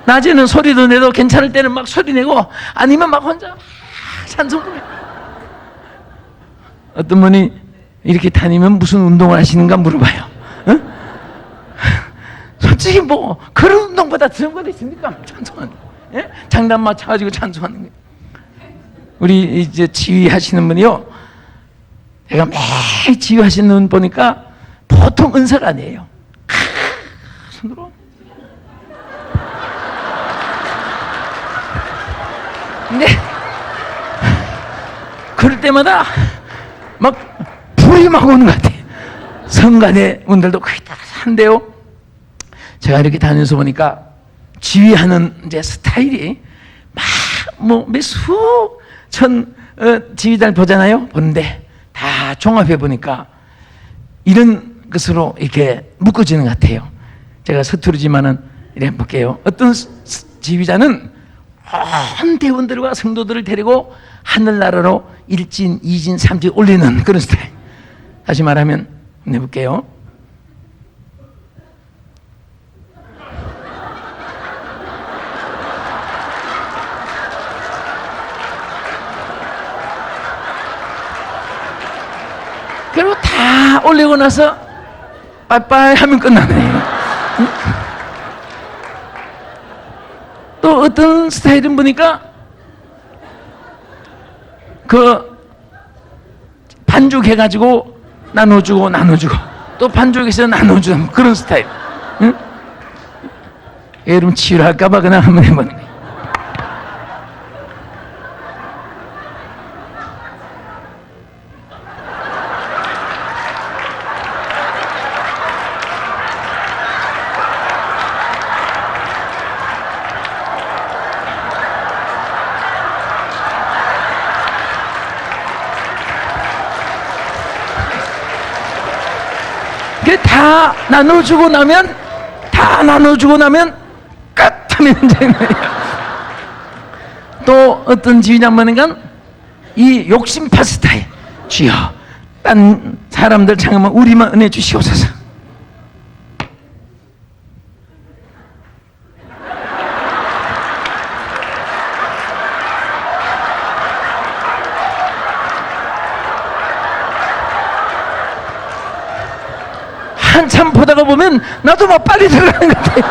낮에는 소리도 내도 괜찮을 때는 막 소리 내고 아니면 막 혼자 찬송 부르고. 어떤 분이 이렇게 다니면 무슨 운동을 하시는가 물어봐요. 어? 솔직히 뭐 그런 운동보다 더한 것도 있습니까? 찬송하는 예? 장단 맞춰가지고 찬송하는 거예요. 우리 이제 지휘하시는 분이요, 제가 매일 지휘하시는 분 보니까 보통 은사가 아니에요. 손으로 근데 그럴 때마다 막 불이 막 오는 것 같아요. 성간의 분들도 거의 다 한데요. 제가 이렇게 다니면서 보니까 지휘하는 이제 스타일이 막 뭐 몇 수천 지휘자를 보잖아요. 보는데 다 종합해 보니까 이런 것으로 이렇게 묶어지는 것 같아요. 제가 서투르지만은 이래 볼게요. 어떤 지휘자는 온 대원들과 성도들을 데리고 하늘나라로 1진, 2진, 3진 올리는 그런 스타일. 다시 말하면 해볼게요. 그리고 다 올리고 나서 빠이빠이 하면 끝나네요. 또 어떤 스타일은 보니까 그 반죽해가지고 나눠주고 또 반쪽에서 나눠주는 그런 스타일. 응? 여러분 치료할까봐 그냥 한번 해보는 거예요. 다 나눠주고 나면 끝하면 되는 거예요. 또 어떤 지휘장만인가 이 욕심 파스타에 주여 딴 사람들 잠깐만 우리만 은혜 주시옵소서. 한참 보다가 보면 나도 막 빨리 들어가는 것 같아요.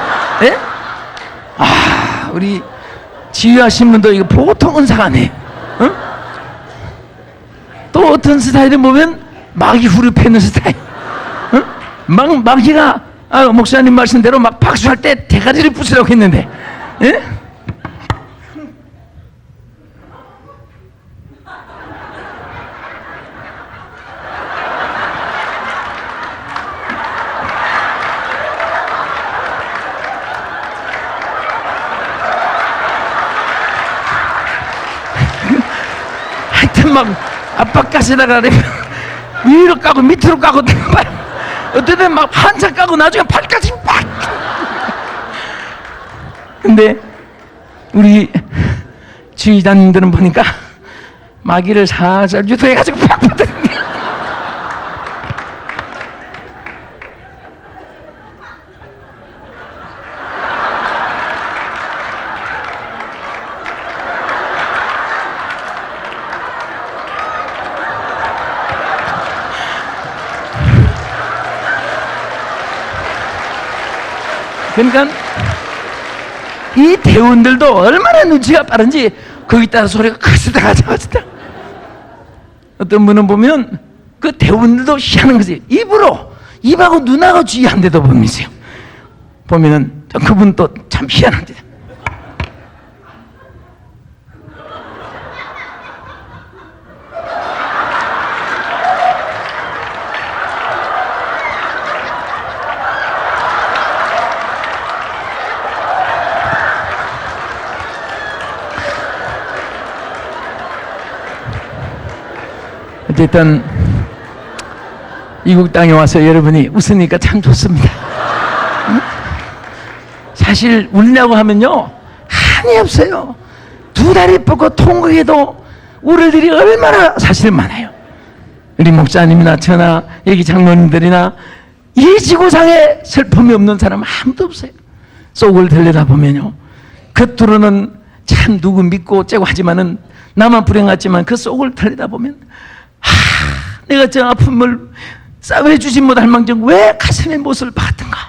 예? 아, 우리 지휘하신 분도 이거 보통 은사가 아니에요. 어? 또 어떤 스타일을 보면 마귀 후를 패는 스타일. 어? 마귀가 목사님 말씀대로 막 박수할 때 대가리를 부수라고 했는데, 예? 하여튼 막 압박가시다가 위로 까고 밑으로 까고 어떨 때는 막 한참 까고 나중에 발까지 막. 근데 우리 지휘자님들은 보니까 마귀를 살살 유도해가지고 팍 받는 게. 그러니까 이 대원들도 얼마나 눈치가 빠른지 거기 따라 소리가 크시다 작아지다. 어떤 분은 보면 그 대원들도 희한한 거지. 입하고 눈하고 주의한데도 보면은 그분 또 참 희한한데. 어쨌든 이국 땅에 와서 여러분이 웃으니까 참 좋습니다. 응? 사실 울려고 하면요 한이 없어요. 두 다리 뻗고 통곡해도 울을 일이 얼마나 사실 많아요. 우리 목사님이나 저나 여기 장로님들이나 이 지구상에 슬픔이 없는 사람 아무도 없어요. 속을 들여다보면요 겉으로는 참 누구 믿고 어쩌고 하지만은 나만 불행하지만 그 속을 들여다보면 내가 저 아픔을 싸매주지 못할 망정 왜 가슴에 못을 박았던가.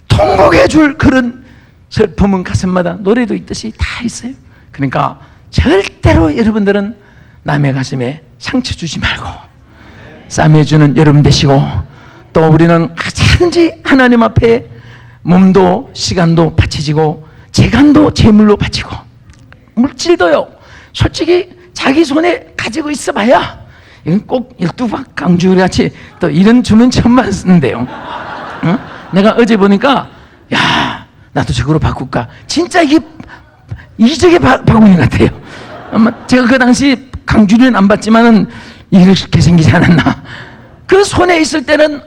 통곡해줄 그런 슬픔은 가슴마다 노래도 있듯이 다 있어요. 그러니까 절대로 여러분들은 남의 가슴에 상처 주지 말고 싸매주는 여러분 되시고, 또 우리는 하찮은지 하나님 앞에 몸도 시간도 바쳐지고 재간도 제물로 바치고 물질도요 솔직히 자기 손에 가지고 있어 봐야 이건 꼭 12박 강주리 같이 또 이런 주문 처음 봤는데요. 응? 내가 어제 보니까 야 나도 저거로 바꿀까. 진짜 이게 이적의 바구니 같아요. 아마 제가 그 당시 강주리는 안 받지만은 이렇게 생기지 않았나. 그 손에 있을 때는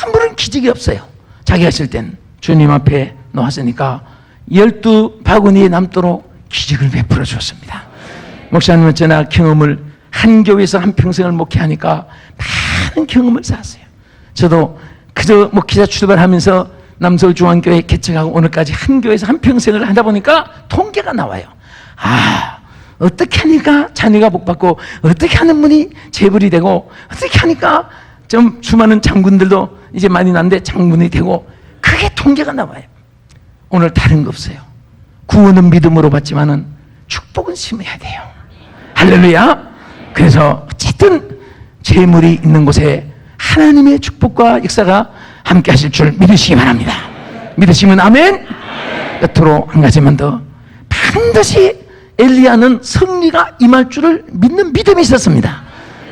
아무런 기적이 없어요. 자기가 있을 땐 주님 앞에 놓았으니까 12바구니에 남도록 기적을 베풀어 주었습니다. 목사님은 저나 경험을 한 교회에서 한 평생을 목회하니까 많은 경험을 쌓았어요. 저도 그저 목회자 출발하면서 남서울중앙교회 개척하고 오늘까지 한 교회에서 한 평생을 하다 보니까 통계가 나와요. 어떻게 하니까 자녀가 복받고 어떻게 하는 분이 재벌이 되고 어떻게 하니까 좀 수많은 장군들도 이제 많이 났는데 장군이 되고 그게 통계가 나와요. 오늘 다른 거 없어요. 구원은 믿음으로 받지만은 축복은 심어야 돼요. 할렐루야. 그래서 어쨌든 재물이 있는 곳에 하나님의 축복과 역사가 함께 하실 줄 믿으시기 바랍니다. 믿으시면 아멘. 끝으로 한 가지만 더. 반드시 엘리야는 승리가 임할 줄을 믿는 믿음이 있었습니다.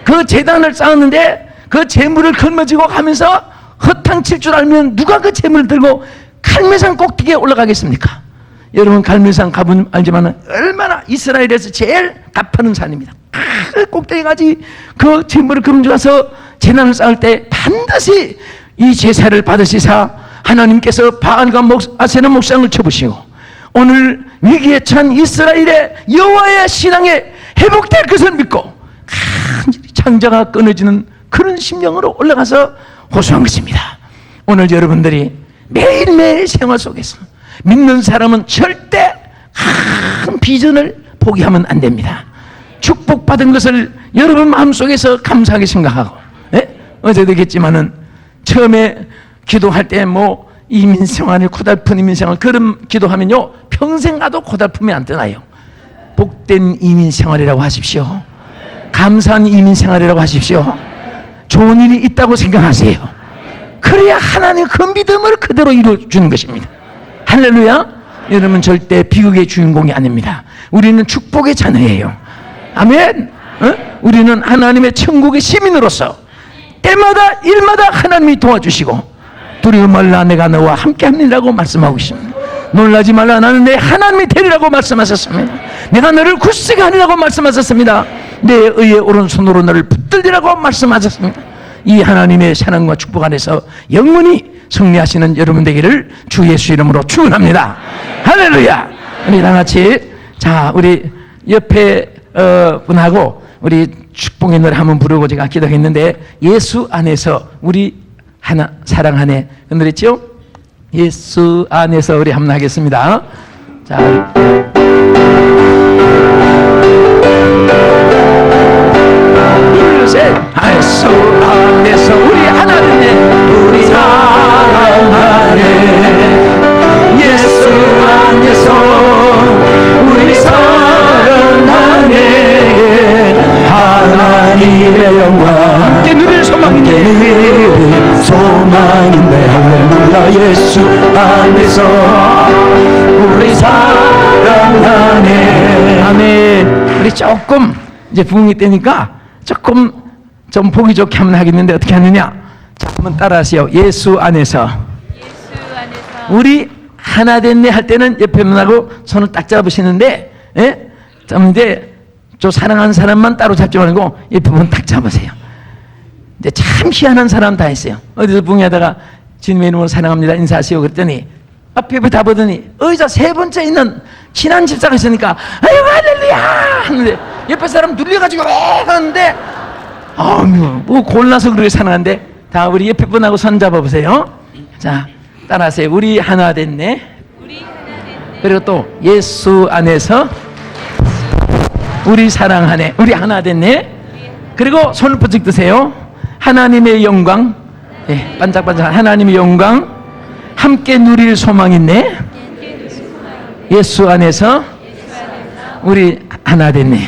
그 제단을 쌓았는데 그 재물을 걸머지고 가면서 허탕칠 줄 알면 누가 그 재물을 들고 갈멜산 꼭대기에 올라가겠습니까? 여러분 갈멜산 가보면 알지만 얼마나 이스라엘에서 제일 가파른 산입니다. 그 꼭대기까지 그 재물을 걸머져가서 제단을 쌓을 때 반드시 이 제사를 받으시사 하나님께서 바알과 아세라 목상을 쳐부시고 오늘 위기에 처한 이스라엘의 여호와의 신앙에 회복될 것을 믿고 간절히 창자가 끊어지는 그런 심령으로 올라가서 호소한 것입니다. 오늘 여러분들이 매일매일 생활 속에서 믿는 사람은 절대 큰 비전을 포기하면 안 됩니다. 축복받은 것을 여러분 마음속에서 감사하게 생각하고, 어제도 얘기했지만은 처음에 기도할 때 뭐 이민생활을 고달픈 이민생활 그런 기도하면요 평생 가도 고달픔이 안 떠나요. 복된 이민생활이라고 하십시오. 감사한 이민생활이라고 하십시오. 좋은 일이 있다고 생각하세요. 그래야 하나님 그 믿음을 그대로 이루어주는 것입니다. 할렐루야. 여러분 절대 비극의 주인공이 아닙니다. 우리는 축복의 자녀예요. 아멘. 우리는 하나님의 천국의 시민으로서 때마다 일마다 하나님이 도와주시고 두려워 말라 내가 너와 함께합니다라고 말씀하고 있습니다. 놀라지 말라 나는 내 하나님이 되리라고 말씀하셨습니다. 내가 너를 굳세게 하리라고 말씀하셨습니다. 내 의의 오른손으로 너를 붙들리라고 말씀하셨습니다. 이 하나님의 사랑과 축복 안에서 영원히 승리하시는 여러분 되기를 주 예수 이름으로 축원합니다. 할렐루야. 우리 다 같이 자 우리 옆에 분하고 우리 축복의 노래 한번 부르고 제가 기도했는데 예수 안에서 우리 하나 사랑 안에 그 노래 있죠? 예수 안에서 우리 한번 하겠습니다. 자 둘, 셋. 예수 안에서 우리 하나 되네. 우리 사랑 안에 예수 안에서 우리 사랑 안에 하나님의 영광 함께 누릴 소망인데 소망인데 할렐루야 예수 안에서 우리 사랑 안에 아멘. 우리 조금 이제 부흥이 되니까 조금 좀 보기 좋게 한번 하겠는데 어떻게 하느냐? 자, 한번 따라하세요. 예수 안에서 우리 하나 됐네 할 때는 옆에 분하고 손을 딱 잡으시는데, 예? 이제 저 사랑하는 사람만 따로 잡지 말고 옆에 분 딱 잡으세요. 이제 참 희한한 사람 다 했어요. 어디서 부흥하다가 주님의 이름으로 사랑합니다 인사하세요 그랬더니 앞에 다 보더니 의자 세 번째 있는 친한 집사가 있으니까 아유 할렐루야 하는데 옆에 사람 눌려가지고 왜 하는데 뭐 골라서 그렇게 사랑하는데 다 우리 옆에 분하고 손 잡아보세요. 자 따라하세요. 우리 하나 됐네. 그리고 또 예수 안에서 우리 사랑 안에 우리 하나 됐네. 그리고 손을 부쩍 드세요. 하나님의 영광, 네, 반짝반짝 하나님의 영광 함께 누릴 소망 있네. 예수 안에서 우리 하나 됐네.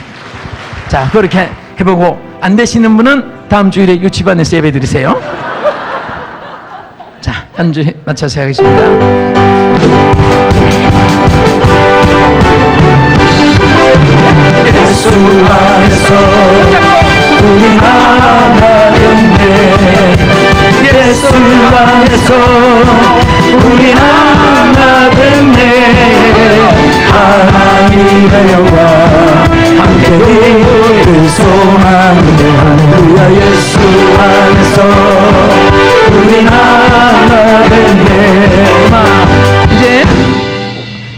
자 그렇게 해보고 안 되시는 분은 다음 주일에 유치반에서 예배 드리세요. 자 한 주 맞춰서 하겠습니다. 예수 안에서 우리 하나 됐네. 예수 안에서 우리 하나 됐네. 하나님의 영광 함께 누릴 소망인데 할렐루야 예수 안에서 우리 하나 됐네. 이제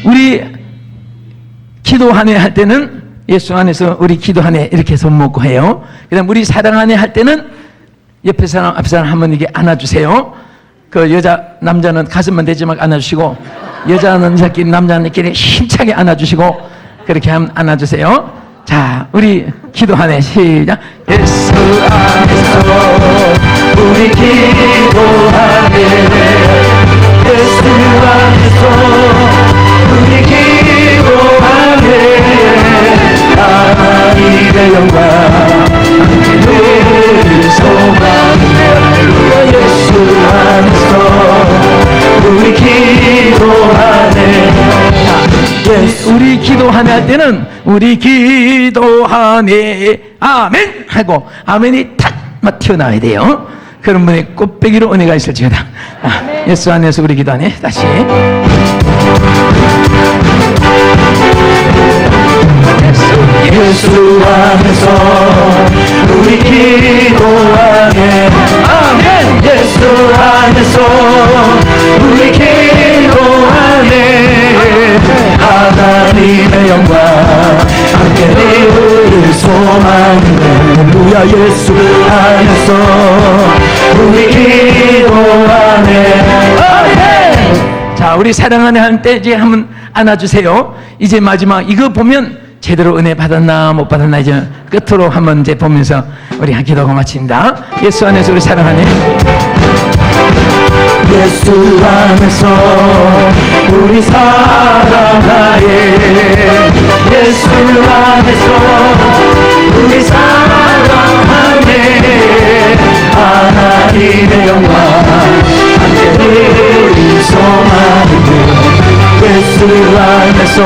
우리 기도하네 할 때는 예수 안에서 우리 기도하네 이렇게 손 먹고 해요. 그 다음 우리 사랑하네 할 때는 옆에 사람 앞 사람 한번 이게 안아주세요. 그 여자 남자는 가슴만 대지만 안아주시고 여자는 이렇게 남자는 이렇게 힘차게 안아주시고 그렇게 한번 안아주세요. 자 우리 기도하네 시작. 예수 안에서 우리 기도하네. 예수 안에서 우리 기도하네. 하나님의 영광 함께 누릴 소망이네. 우리 기도하네. 우리 기도하네 할 때는 우리 기도하네 아멘 하고 아멘이 탁 튀어나와야 돼요. 그런 분의 꽃배기로 은혜가 있을지어다. 예수 안에서 우리 기도하네. 다시 예수 안에서 우리 기도하네 아멘. 예수 안에서 우리 기도하네. 하나님의 영광 함께 우리 소망이네. 할렐루야. 예수 안에서 우리 기도하네 아멘. 자, 우리 사랑하는 한때 이제 한번 안아주세요. 이제 마지막 이거 보면 제대로 은혜 받았나 못 받았나 이제 끝으로 한번 이제 보면서 우리 기도하고 마칩니다. 예수 안에서 우리 사랑하네. 예수 안에서 우리 사랑하네. 예수 안에서 우리 사랑하네. 하나님의 영광 함께 우리 소망이네. 예수 안에서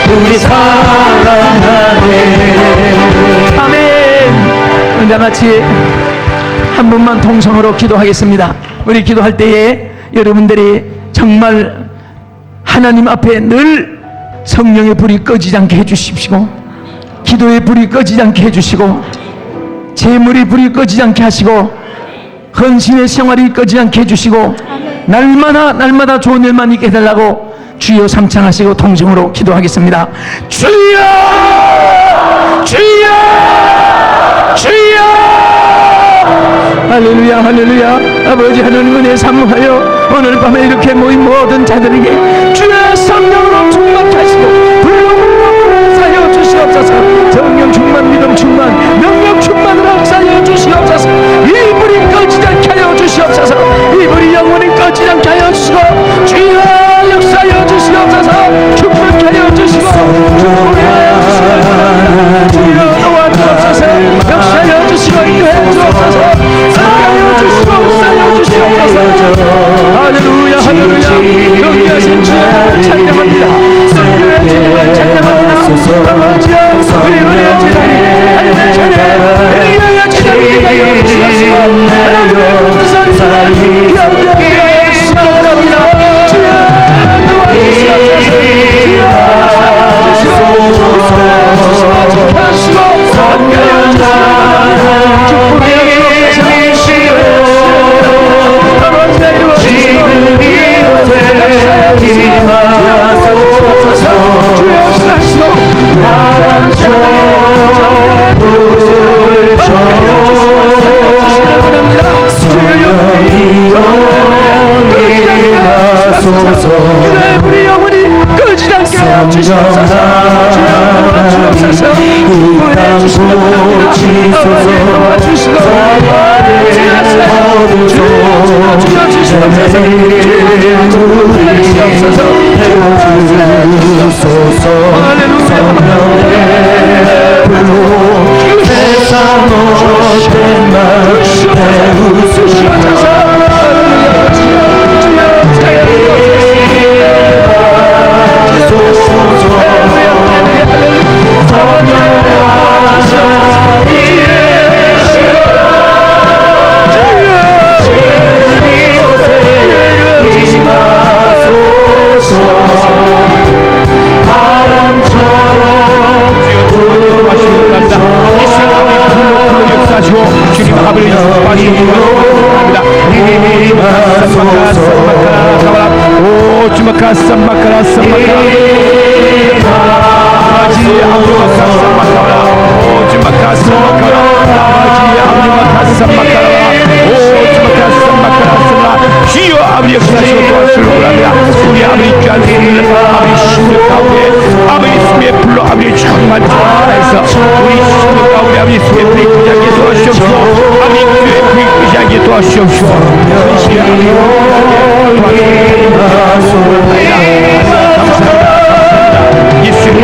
우리 사랑하네. 아멘. 다 같이 한 분만 통성으로 기도하겠습니다. 우리 기도할 때에 여러분들이 정말 하나님 앞에 늘 성령의 불이 꺼지지 않게 해주십시고, 기도의 불이 꺼지지 않게 해주시고, 재물의 불이 꺼지지 않게 하시고, 헌신의 생활이 꺼지지 않게 해주시고, 날마다 좋은 일만 있게 해달라고 주여 삼창하시고 통성으로 기도하겠습니다. 주여! 주여! 주여! 할렐루야 할렐루야. 아버지 하나님 은혜 사모하여 오늘 밤에 이렇게 모인 모든 자들에게 주의 성령으로 충만케 하시고 불로 역사하여 주시옵소서. 성령 충만, 믿음 충만, 능력 충만으로 역사하여 주시옵소서. 이 불이 꺼지지 않게 하여 주시옵소서. 이 불이 영원히 꺼지지 않게 하여 주시고 주여 역사하여 주시옵소서. 충만케 하여 주시고 주여 도와주옵소서. 역사하여 주시고 인도해 주옵소서. 쌓여 주시고 쌓여 주시옵소서. 할렐루야 할렐루야. 경기하신 주님을 찬양합니다. 성령의 주님을 찬양합니다. 아버지여 우리 은혜의 제자리 하나님의 전에 은혜의 제자리가 하여 주시옵시고 하나님의 구원을 영원히 시작합니다. 주여 도와주시옵소서. 주여 우리 영혼이 꺼지지 않게 하여 주시옵소서. 주옵소서. 구원해 주시옵소서. 도와주시고 주님 아버지 오 주마카 쌈마카라 쌈마카라 아버지 아무마카 쌈마카라 오 주마카 쌈마카라 아버지 아무마카 쌈마카라 오 주마카 쌈마카라 쌈마 주여 아버지 역사하시고 도와주시기 바랍니다. 우리 아버지 귀한 손을 아버지 심령 가운데 아버지 숨의 불로 아버지 충만 해서 우리 심령 가운데 아버지 숨의 불이 끄자게 도와주시옵소서. 아버지 교회 불이 끄자게 도와주시옵소서. 전시의 아버지 감사합니다. 예수님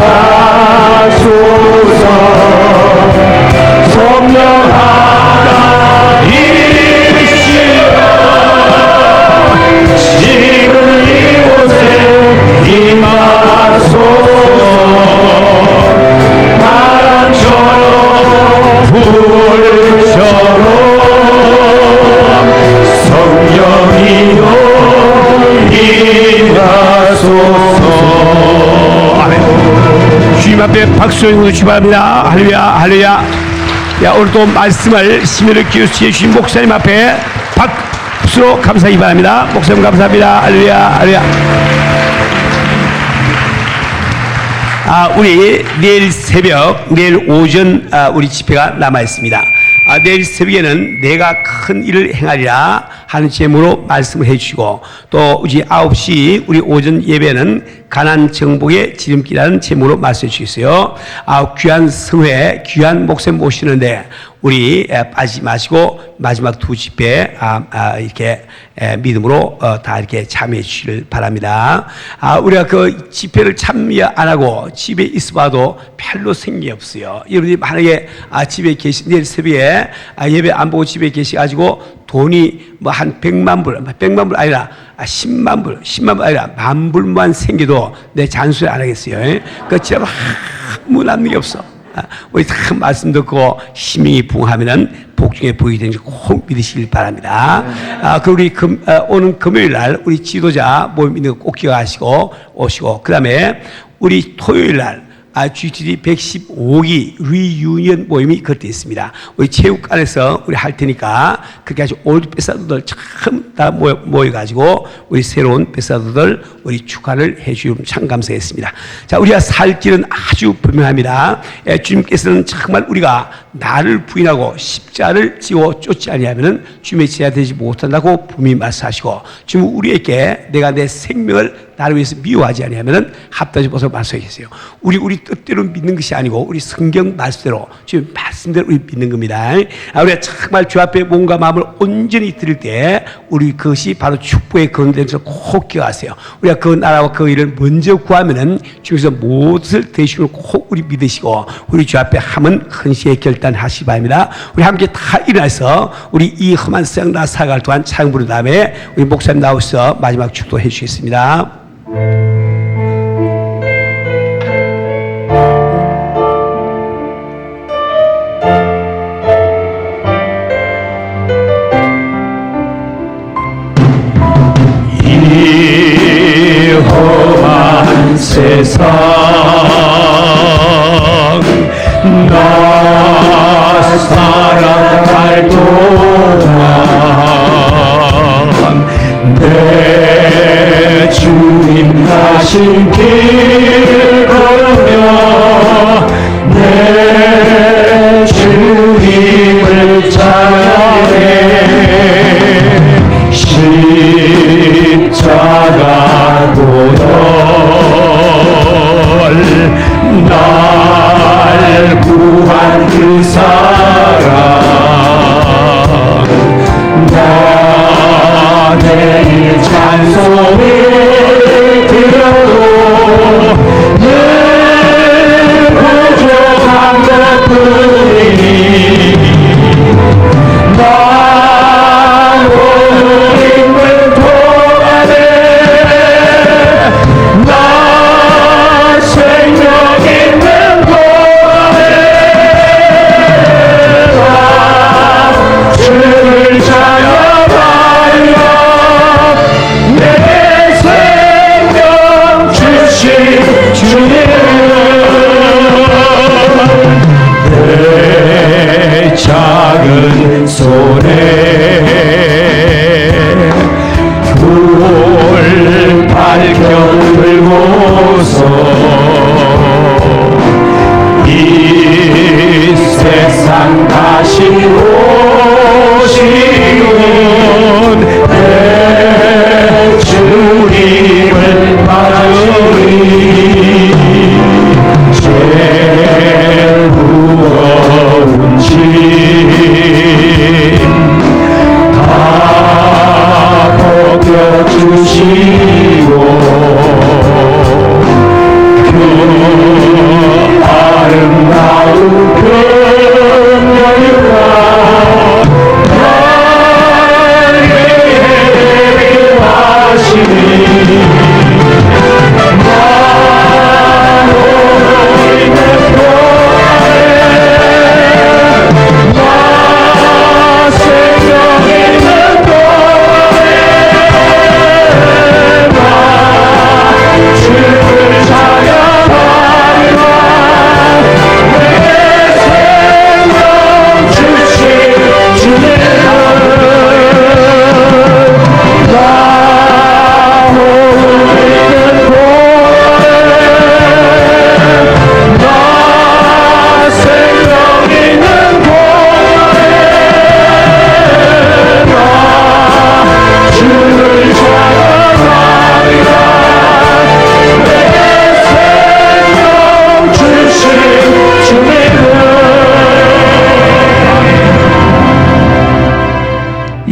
감사소서. 성령 하나 이시여 앞에 박수를 주시 바랍니다. 할렐루야, 할렐루야. 야, 오늘 또 말씀을 심혈을 기울여 주신 목사님 앞에 박수로 감사하기 바랍니다. 목사님 감사합니다. 할렐루야, 할렐루야. 우리 내일 새벽, 내일 오전 우리 집회가 남아 있습니다. 내일 새벽에는 내가 큰 일을 행하리라 하는 제목으로 말씀을 해주시고, 또 우리 9시 우리 오전 예배는 가난 정복의 지름길이라는 제목으로 말씀해 주시겠어요. 귀한 성회, 귀한 목사님 모시는데 우리 빠지지 마시고 마지막 두 집회 이렇게 믿음으로 다 이렇게 참여해 주시길 바랍니다. 우리가 그 집회를 참여 안 하고 집에 있어봐도 별로 생기 없어요. 여러분이 만약에 집에 내일 새벽에 예배 안 보고 집에 계셔가지고 돈이 뭐 한 100만 불, 100만 불 아니라 10만 불, 10만 불 아니라 10,000불만 생겨도 내 잔소리 안 하겠어요. 그 진짜로 아무 남는 게 없어. 우리 다 말씀 듣고 심령이 부응하면은 복중에 보이게 되는지 꼭 믿으시길 바랍니다. 그 우리 오는 금요일 날 우리 지도자 모임 있는 거 꼭 기억하시고 오시고, 그 다음에 우리 토요일 날 GTD 115기 리유니언 모임이 그때 있습니다. 우리 체육관에서 우리 할 테니까 그렇게 아주 올드 베사도들 참 다 모여가지고 우리 새로운 베사도들 우리 축하를 해주시면 참 감사했습니다. 자, 우리가 살 길은 아주 분명합니다. 주님께서는 정말 우리가 나를 부인하고 십자를 지고 쫓지 아니하면은 주님의 제자 되지 못한다고 분명히 말씀하시고, 주님 우리에게 내가 내 생명을 나를 위해서 미워하지 아니하면은 합당하지 못하고 말씀하셨어요. 우리 뜻대로 믿는 것이 아니고 우리 성경 말씀대로, 주님 말씀대로 우리 믿는 겁니다. 우리가 정말 주 앞에 몸과 마음을 온전히 드릴 때 우리 그것이 바로 축복의 근원에서 꼭 기억하세요. 우리가 그 나라와 그 일을 먼저 구하면은 주께서 무엇을 대신을 꼭 우리 믿으시고 우리 주 앞에 함은 헌시의 결단하시기 바랍니다. 우리 함께 다 일어나서 우리 이 험한 세상 나 살아갈 동안 찬양 부른 다음에 우리 목사님 나오셔서 마지막 축도해 주시겠습니다. 이 험한 세상 나 살아갈 동안 내 주님 가신 길 걸으며 내 주님을 찬양해 십자가 도를 날 구한 그 사랑 나 내일 찬송을 들어도 내 부족한 것뿐이니 나 오늘 있는 동안에 나 생명 있는 동안에 나 주를 찬양하리라. 내 생명 주신 주님 내 작은 손에 불 밝혀 들고서 이 세상 다시 오시는 내 주님을 맞으리. 제일 무거운 짐 다 벗겨주시고 그 아름다운 금요일과 나에게 하시니 나 오늘 있는 동안에 나 생명 있는 동안에 나 주를 찬양하리라.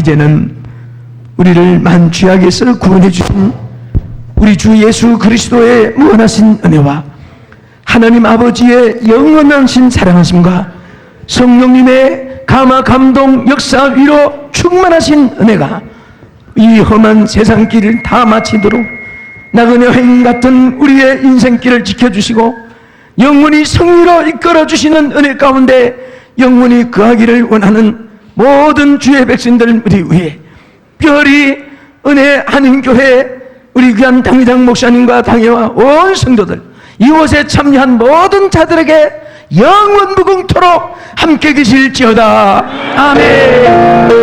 이제는 우리를 만취악에서 구원해 주신 우리 주 예수 그리스도의 무한하신 은혜와 하나님 아버지의 영원하신 사랑하심과 성령님의 감화 감동 역사 위로 충만하신 은혜가 이 험한 세상길을 다 마치도록 나그네 여행 같은 우리의 인생길을 지켜주시고 영원히 성리로 이끌어주시는 은혜 가운데 영원히 거하기를 원하는 모든 주의 백성들 우리 위에 특별히 은혜 한인교회 우리 귀한 당회장 목사님과 당회와 온 성도들 이곳에 참여한 모든 자들에게 영원 무궁토록 함께 계실지어다. 아멘.